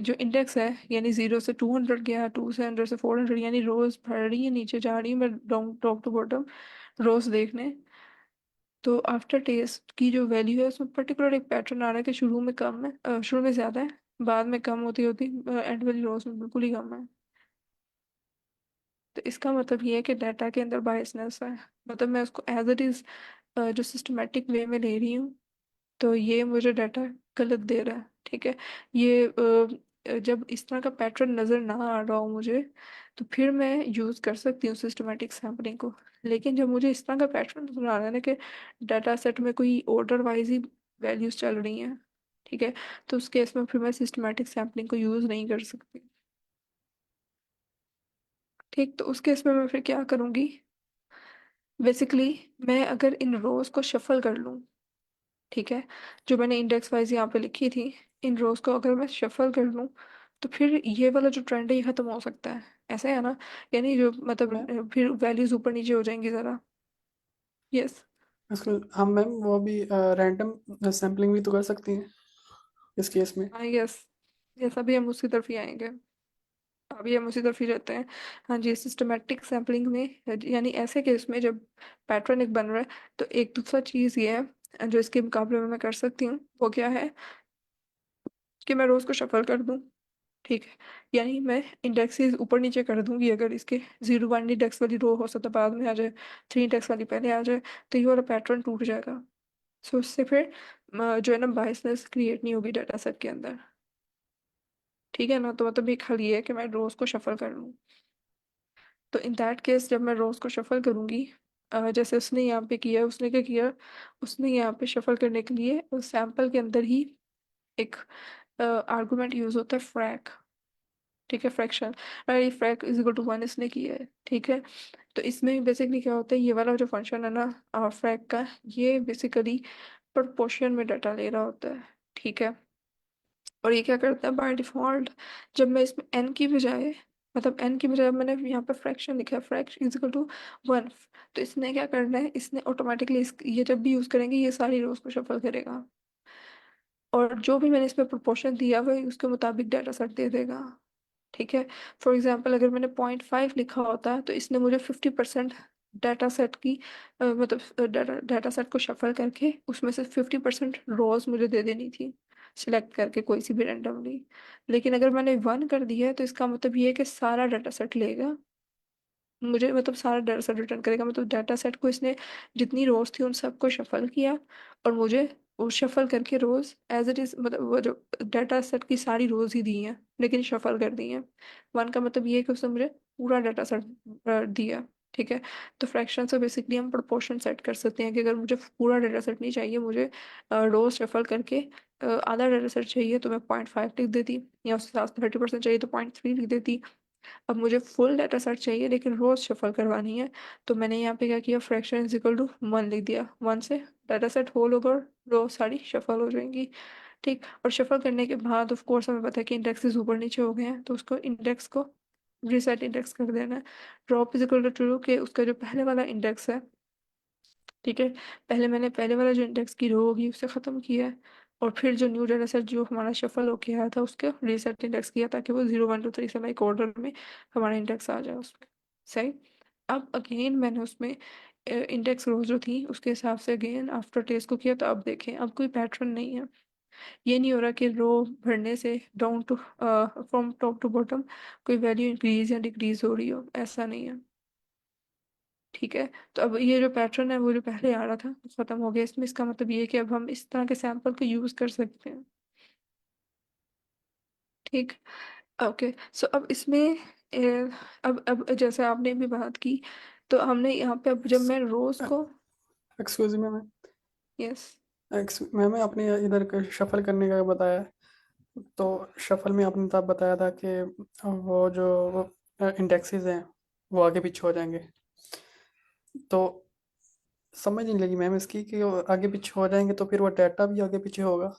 जो इंडेक्स है, यानी 0 से 200 गया, 2 से 100 से 400, यानी रोज बढ़ रही है, नीचे जा रही है, मैं टॉप टू बॉटम रोज देखने। तो आफ्टर टेस्ट की जो वैल्यू है उसमें पर्टिकुलर एक पैटर्न आ रहा है कि शुरू में कम है, शुरू में ज़्यादा है, बाद में कम होती होती एंड वाली रोज में बिल्कुल ही कम है। तो इसका मतलब ये है कि डाटा के अंदर बायसनेस है, मतलब मैं उसको एज इट इज़ जो सिस्टमेटिक वे में ले रही हूँ, तो ये मुझे डाटा गलत दे रहा है। ठीक है, ये जब इस तरह का पैटर्न नज़र ना आ रहा हो मुझे, तो फिर मैं यूज़ कर सकती हूँ सिस्टमेटिक सैम्पलिंग को। लेकिन जब मुझे इस तरह का पैटर्न नज़र आ रहा है ना कि डाटा सेट में कोई ऑर्डर वाइज ही वैल्यूज चल रही हैं, ठीक है, तो उस केस में फिर मैं सिस्टमेटिक सैम्पलिंग को यूज़ नहीं कर सकती। ठीक, तो उस केस में मैं फिर क्या करूँगी, बेसिकली मैं अगर इन रोज को शफल कर लूँ, ठीक है, जो मैंने इंडेक्स वाइज यहाँ पे लिखी थी, इन रोज को अगर मैं शफल कर लूँ, तो फिर ये वाला जो ट्रेंड है ये खत्म हो सकता है, ऐसा है ना, यानी जो मैं मतलब फिर वैल्यूज ऊपर नीचे हो जाएंगी ज़रा। यस। इसको हम मैम वो भी रैंडम सैम्पलिंग भी तो कर सकती हैं इस केस में। हाँ, यस, यस, अभी हम उसी तरफ ही आएंगे, अभी हम उसी तरफ ही रहते हैं। हाँ जी, सिस्टमेटिक सैम्पलिंग में, यानी ऐसे केस में जब पैटर्न एक बन रहा है, तो एक दूसरा चीज़ ये है जो इसके मुकाबले में मैं कर सकती हूँ, वो क्या है कि मैं रोज को शफल कर दूँ। ठीक है, यानी मैं इंडेक्सेस ऊपर नीचे कर दूंगी, अगर इसके 0 1 इंडेक्स वाली रो हो सकता है बाद में आ जाए, 3 इंडेक्स वाली पहले आ जाए, तो ये वाला पैटर्न टूट जाएगा। सो उससे फिर जो है ना बायसनेस क्रिएट नहीं होगी डाटा सेट के अंदर। ठीक है ना, तो मतलब एक हल ये है कि मैं रोज को शफल कर लूँ। तो इन दैट केस जब मैं रोज को शफल करूंगी, जैसे उसने यहाँ पे किया, उसने क्या किया, उसने यहाँ पे शफल करने के लिए उस सैंपल के अंदर ही एक आर्गुमेंट यूज होता है फ्रैक। ठीक है, फ्रैक्शन, अरे फ्रैक इज इक्वल टू 1 इसने किया है। ठीक है, तो इसमें बेसिकली क्या होता है, ये वाला जो फंक्शन है ना फ्रैक का, ये बेसिकली प्रोपोर्शन में डाटा ले रहा होता है। ठीक है, और ये क्या करता है बाय डिफॉल्ट, जब मैं इसमें एन की बजाय, मतलब एन की बजाय मैंने यहाँ पे फ्रैक्शन लिखा है, फ्रैक्शन इज इक्वल टू 1, तो इसने क्या करना है, इसने ऑटोमेटिकली ये जब भी यूज करेंगे ये सारी रोज को शफल करेगा, और जो भी मैंने इसमें प्रोपोर्शन दिया हुआ है उसके मुताबिक डाटा सेट दे देगा। ठीक है, फॉर एग्जांपल अगर मैंने 0.5 लिखा होता तो इसने मुझे 50% डाटा सेट की मतलब डाटा सेट को शफल करके उसमें से 50% रोज मुझे दे देनी थी, सिलेक्ट करके कोई सी भी रैंडमली। लेकिन अगर मैंने 1 कर दिया है तो इसका मतलब ये है कि सारा डाटा सेट लेगा मुझे, मतलब सारा डाटा सेट रिटर्न करेगा, मतलब डाटा सेट को इसने जितनी रोज थी उन सबको शफल किया, और मुझे वो शफल करके रोज एज इट इज, मतलब वो जो डाटा सेट की सारी रोज ही दी हैं लेकिन शफल कर दी हैं। 1 का मतलब ये है कि उसने मुझे पूरा डाटा सेट दिया। ठीक है, तो फ्रैक्शन से बेसिकली हम प्रोपोर्शन सेट कर सकते हैं कि अगर मुझे पूरा डाटा सेट नहीं चाहिए, मुझे रोज शफल करके आधा डाटा सेट चाहिए, तो मैं 0.5 लिख देती, या उसके साथ 30% चाहिए तो 0.3 लिख देती, अब मुझे फुल डाटा सेट चाहिए लेकिन रोज शफल करवानी है, तो मैंने यहाँ पे क्या किया, फ्रैक्शन इज इक्वल टू 1 लिख दिया। 1 से डाटा सेट होल ओवर रो सारी शफल हो जाएंगी। ठीक, और शफल करने के बाद ऑफ कोर्स हमें पता है कि इंडेक्सेस ऊपर नीचे हो गए हैं, तो उसको इंडेक्स को रीसेट इंडेक्स कर देना है। Drop is equal to true के उसका जो पहले वाला इंडेक्स है, ठीक है, पहले मैंने पहले वाला जो इंडेक्स की रो होगी उसे ख़त्म किया है, और फिर जो न्यू डाटा सेट जो हमारा शफल होके आया था उसके रीसेट इंडेक्स किया ताकि वो 0 1 2 3 से लाइक ऑर्डर में हमारा इंडेक्स आ जाए उसमें। सही। अब अगेन मैंने उसमें इंडेक्स रो जो थी उसके हिसाब से अगेन आफ्टर टेस्ट को किया, तो अब देखें अब कोई पैटर्न नहीं है। ये नहीं हो रहा कि रो भरने से down to from top to bottom कोई वैल्यू इंक्रीज या डिक्रीज हो रही हो, ऐसा नहीं है। ठीक है, तो अब ये जो पैटर्न है वो जो पहले आ रहा था वो खत्म हो गया इसमें। इसका मतलब ये है कि अब हम इस तरह के सैंपल को यूज कर सकते हैं। ठीक। ओके, सो अब इसमें अब जैसे आपने भी बात की, तो हमने यहाँ पे अब जब मैं रोज को, excuse me ma'am, yes, ma'am आपने इधर शफल करने का बताया, तो शफल में आपने तब बताया था कि वो जो इंडेक्सेस हैं वो आगे पीछे हो जाएंगे, तो समझ नहीं लगी मैम इसकी कि वो आगे पीछे हो जाएंगे तो फिर वो डाटा भी आगे पीछे होगा।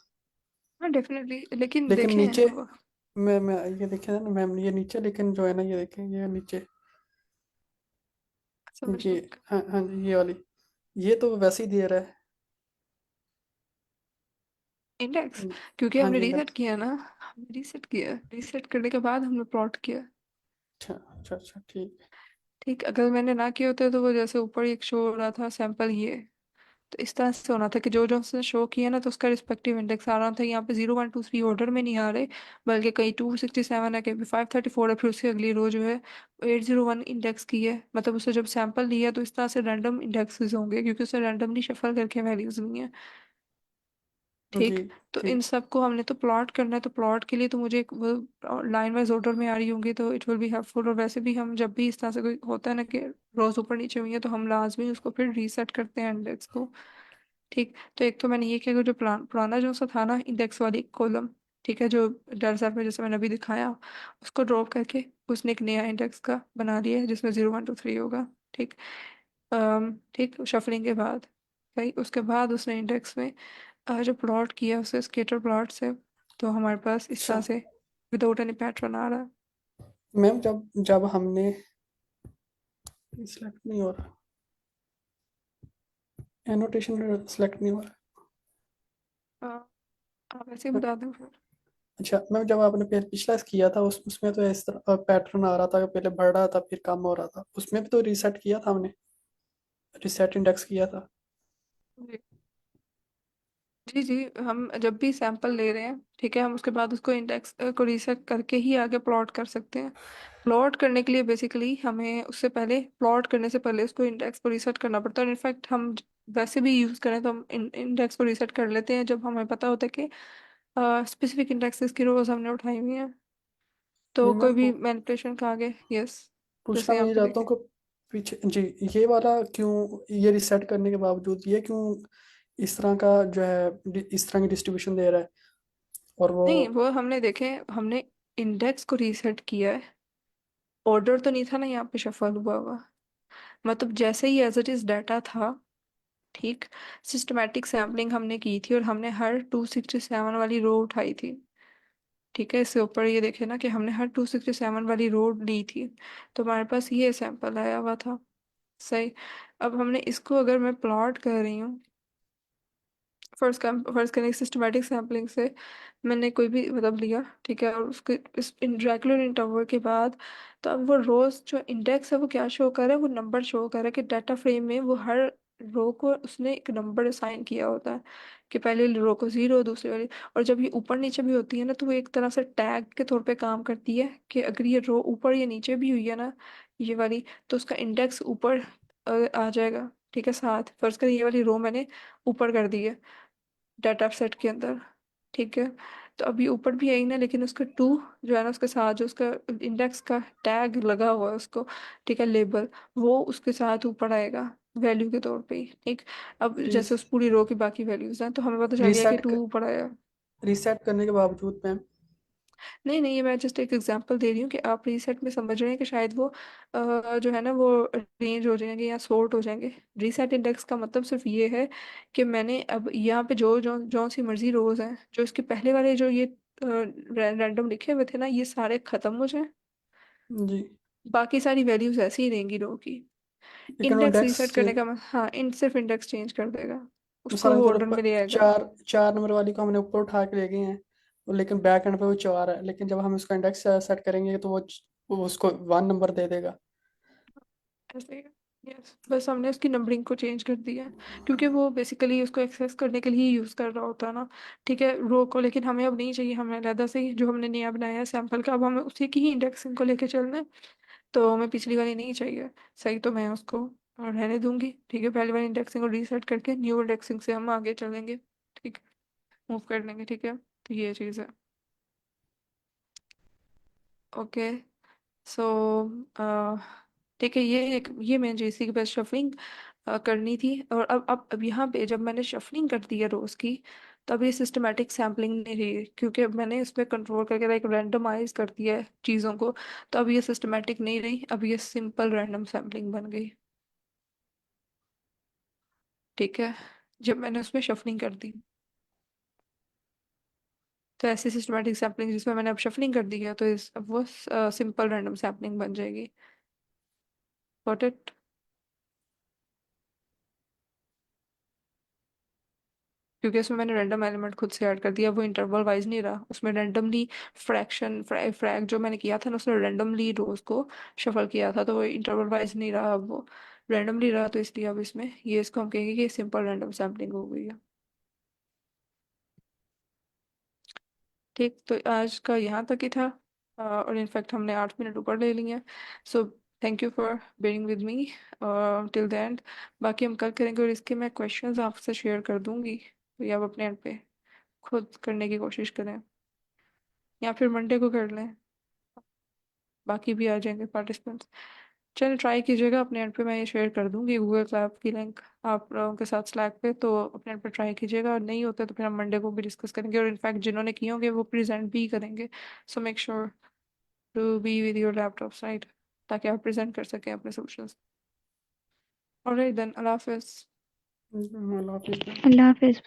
हाँ डेफिनेटली, लेकिन लेकिन देखें नीचे, अब मैं ये देखे ना मैम, ये नीचे लेकिन जो है ना, ये देखें ये नीचे, समझ ये, लो, हाँ हाँ जी, ये वाली, ये तो वैसे ही दे रहा है। इंडेक्स, क्योंकि हाँ हमने जी रीसेट इंडेक्स। किया ना, हमने रीसेट किया, रीसेट करने के बाद हमने प्लॉट किया। अच्छा अच्छा अच्छा, ठीक है। ठीक, अगर मैंने ना किया होता तो वो जैसे ऊपर एक शो हो रहा था सैंपल ये, तो इस तरह से होना था कि जो जो उसने शो किया ना तो उसका रिस्पेक्टिव इंडेक्स आ रहा था। यहाँ पे 0 1 2 3 ऑर्डर में नहीं आ रहे, बल्कि कहीं 267 है, कहीं 534 है, फिर उसकी अगली रो जो है 801 इंडेक्स की है। मतलब उससे जब सैंपल लिया तो इस तरह से रैंडम इंडेक्सेस होंगे क्योंकि उसने रैंडमली शफल करके वैल्यूज ली हैं। जी ठीक, तो इन ठीक। सब को हमने तो प्लॉट करना है, तो प्लॉट के लिए तो मुझे एक लाइन वाइज ऑर्डर में आ रही होंगी तो इट विल बी हेल्पफुल। और वैसे भी हम जब भी इस तरह से कोई होता है ना कि रोज ऊपर नीचे हुई है तो हम लाजमी उसको फिर रीसेट करते हैं इंडेक्स को। ठीक, तो एक तो मैंने ये किया कि जो पुराना जो सा था ना इंडेक्स वाली कॉलम, ठीक है, जो डाटा सेट में जैसे मैंने अभी दिखाया, उसको ड्रॉप करके उसने एक नया इंडेक्स का बना दिया है जिसमें 0 1 2 3 होगा। ठीक, ठीक, शफलिंग के बाद सही, उसके बाद उसने इंडेक्स में जो प्लॉट किया उसे स्केटर प्लॉट से, तो हमारे पास इस अच्छा तरह से विदाउट एनी पैटर्न आ रहा है। मैम, जब जब हमने, सिलेक्ट नहीं हो रहा, एनोटेशन सिलेक्ट नहीं हो अ, आप ऐसे ही रहा। बता दें फिर। अच्छा मैम, जब आपने पहले पिछला किया था उसमें तो इस तरह पैटर्न आ रहा था, पहले बढ़ रहा था फिर कम हो रहा था, उसमें भी तो रीसेट किया था हमने, रीसेट इंडेक्स किया था। जी जी जी, हम जब भी सैंपल ले रहे हैं, ठीक है, हम उसके बाद उसको इंडेक्स को रीसेट करके ही आगे प्लॉट कर सकते हैं। प्लॉट करने के लिए बेसिकली हमें उससे पहले, प्लॉट करने से पहले उसको इंडेक्स को रीसेट करना पड़ता है। इनफैक्ट हम वैसे भी यूज़ करें तो हम इंडेक्स को रीसेट कर लेते हैं जब हमें पता होता है कि स्पेसिफिक इंडेक्सेस की रोज हमने उठाई हुई हैं, तो नहीं कोई मैम, भी मैनिपुलेशन का आगे, यस, पूछना जैसे मैं यहाँ ये पे चाहता देखें। हूँ कि पीछे जी, ये वाला क्यों, ये रिसेट करने के बावजूद ये क्यों इस तरह का जो है, इस तरह की डिस्ट्रीब्यूशन दे रहा है, और वो, नहीं, वो हमने देखे, हमने इंडेक्स को रीसेट किया है, ऑर्डर तो नहीं था ना यहाँ पे शफल हुआ हुआ। मतलब जैसे ही एज इट इज डाटा था, ठीक, सिस्टमैटिक सैम्पलिंग हमने की थी और हमने हर 267 वाली रो उठाई थी। ठीक है, इससे ऊपर ये देखे ना कि हमने हर 267 वाली रो ली थी, तो हमारे पास ये सैंपल आया हुआ था। सही। अब हमने इसको अगर मैं प्लॉट कर रही हूँ, फर्स्ट करने सिस्टमैटिक सैम्पलिंग से मैंने कोई भी मतलब लिया, ठीक है, और उसके इस रेगुलर इंटरवल के बाद, तो अब वो रोज जो इंडेक्स है वो क्या शो कर रहा है, वो नंबर शो कर रहा है कि डाटा फ्रेम में वो हर रो को उसने एक नंबर असाइन किया होता है, कि पहले रो को 0, दूसरी वाली, और जब ये ऊपर नीचे भी होती है ना तो वो एक तरह से टैग के तौर पे काम करती है कि अगर ये रो ऊपर या नीचे भी हुई है ना, ये वाली, तो उसका इंडेक्स ऊपर आ जाएगा। ठीक है, साथ फर्स्ट कर ये वाली रो मैंने ऊपर कर दी है डाटा सेट के अंदर। ठीक है, तो अभी ऊपर भी आई ना, लेकिन उसका 2 जो है ना उसके साथ जो उसका इंडेक्स का टैग लगा हुआ है उसको, ठीक है, लेबल, वो उसके साथ ऊपर आएगा वैल्यू के तौर पे ही। ठीक, अब जैसे उस पूरी रो की बाकी वैल्यूज हैं तो हमें पता चल गया कि रीसेट 2 ऊपर आया। रीसेट करने के बावजूद मैम, नहीं नहीं, ये मैं जस्ट एक एग्जांपल दे रही हूँ कि आप रीसेट में समझ रहे हैं कि शायद वो जो है ना वो रेंज हो जाएंगे या सॉर्ट हो जाएंगे। रीसेट इंडेक्स का मतलब सिर्फ ये है कि मैंने अब यहाँ पे जो जो जो सी मर्जी रोज हैं, जो इसके पहले वाले जो ये रैंडम लिखे हुए थे ना, ये सारे खत्म हो जाएं, जी, बाकी सारी वैल्यूज ऐसी ही रहेंगी रो की। लेकिन वो इंडेक्स इंडेक्स रीसेट करने का हाँ, सिर्फ इंडेक्स चेंज कर देगा, उसको मिसाल के वो तौर ऑर्डर में पर ले आएगा। चार चार नंबर वाली को हमने ऊपर उठा के ले गए हैं, लेकिन बैक एंड पे वो 4 है, लेकिन जब हम इसका इंडेक्स सेट करेंगे तो वो उसको 1 नंबर दे देगा। ऐसे ही। यस, बस हमने उसकी नंबरिंग को चेंज कर दिया है, क्योंकि वो बेसिकली उसको एक्सेस करने के लिए यूज़ कर रहा होता है ना। ठीक है, रो को लेकिन हमें अब नहीं चाहिए, हमें अलहदा से ही जो हमने नया बनाया है सैम्पल का, अब हमें उसी की ही इंडेक्सिंग को लेके चलना है। तो हमें पिछली वाली नहीं चाहिए। सही, तो मैं उसको रहने दूंगी। ठीक है, पहली वाली इंडेक्सिंग को रीसेट करके न्यू इंडेक्सिंग से हम आगे चलेंगे। ठीक है, मूव कर लेंगे। ठीक है, तो ये चीज़ है। ओके। सो ठीक है, ये मैं जेसी के पास शफलिंग करनी थी। और अब यहाँ पे जब मैंने शफलिंग कर दी है रोज की, तब ये सिस्टमेटिक सैम्पलिंग नहीं रही, क्योंकि अब मैंने इसमें कंट्रोल करके लाइक रैंडमाइज कर दिया है चीज़ों को। तो अब ये सिस्टमेटिक नहीं रही, अब ये सिंपल रैंडम सैम्पलिंग बन गई। ठीक है, जब मैंने उसमें शफलिंग कर दी, तो ऐसी सिस्टमेटिक सैम्पलिंग जिसमें मैंने अब शफलिंग कर दी है, तो अब वो सिंपल रैंडम सैम्पलिंग बन जाएगी। Got it? क्योंकि उसमें मैंने रैंडम एलिमेंट खुद से ऐड कर दिया, वो इंटरवल वाइज नहीं रहा, उसमें रैंडमली फ्रैग जो मैंने किया था ना, उसने रैंडमली रोज को शफल किया था, तो वो इंटरवल वाइज नहीं रहा, अब वो रैंडमली रहा। तो इसलिए अब इसमें ये इसको हम कहेंगे कि सिंपल रैंडम सैम्पलिंग हो गई है। ठीक, तो आज का यहाँ तक ही था। और इनफैक्ट हमने 8 मिनट ऊपर ले लिए हैं। So thank you for bearing with me till the end. बाकी हम कल करेंगे, और इसके मैं क्वेश्चंस आपसे शेयर कर दूंगी, तो ये आप अपने एंड पे खुद करने की कोशिश करें, या फिर मंडे को कर लें, बाकी भी आ जाएंगे पार्टिसिपेंट्स। चल ट्राई कीजिएगा अपने एंड पे, मैं ये शेयर कर दूंगी गूगल क्लास की लिंक आप लोगों के साथ स्लैक पे, तो अपने एंड पे ट्राई कीजिएगा, और नहीं होता तो फिर हम मंडे को भी डिस्कस करेंगे, और इनफैक्ट जिन्होंने किए होंगे वो प्रेजेंट भी करेंगे। So make sure to be with your laptop right, ताकि आप प्रेजेंट कर सकें अपने सॉल्यूशंस। ऑलराइट देन, अल्लाह हाफिज़। अल्लाह हाफिज़। अल्लाह हाफिज।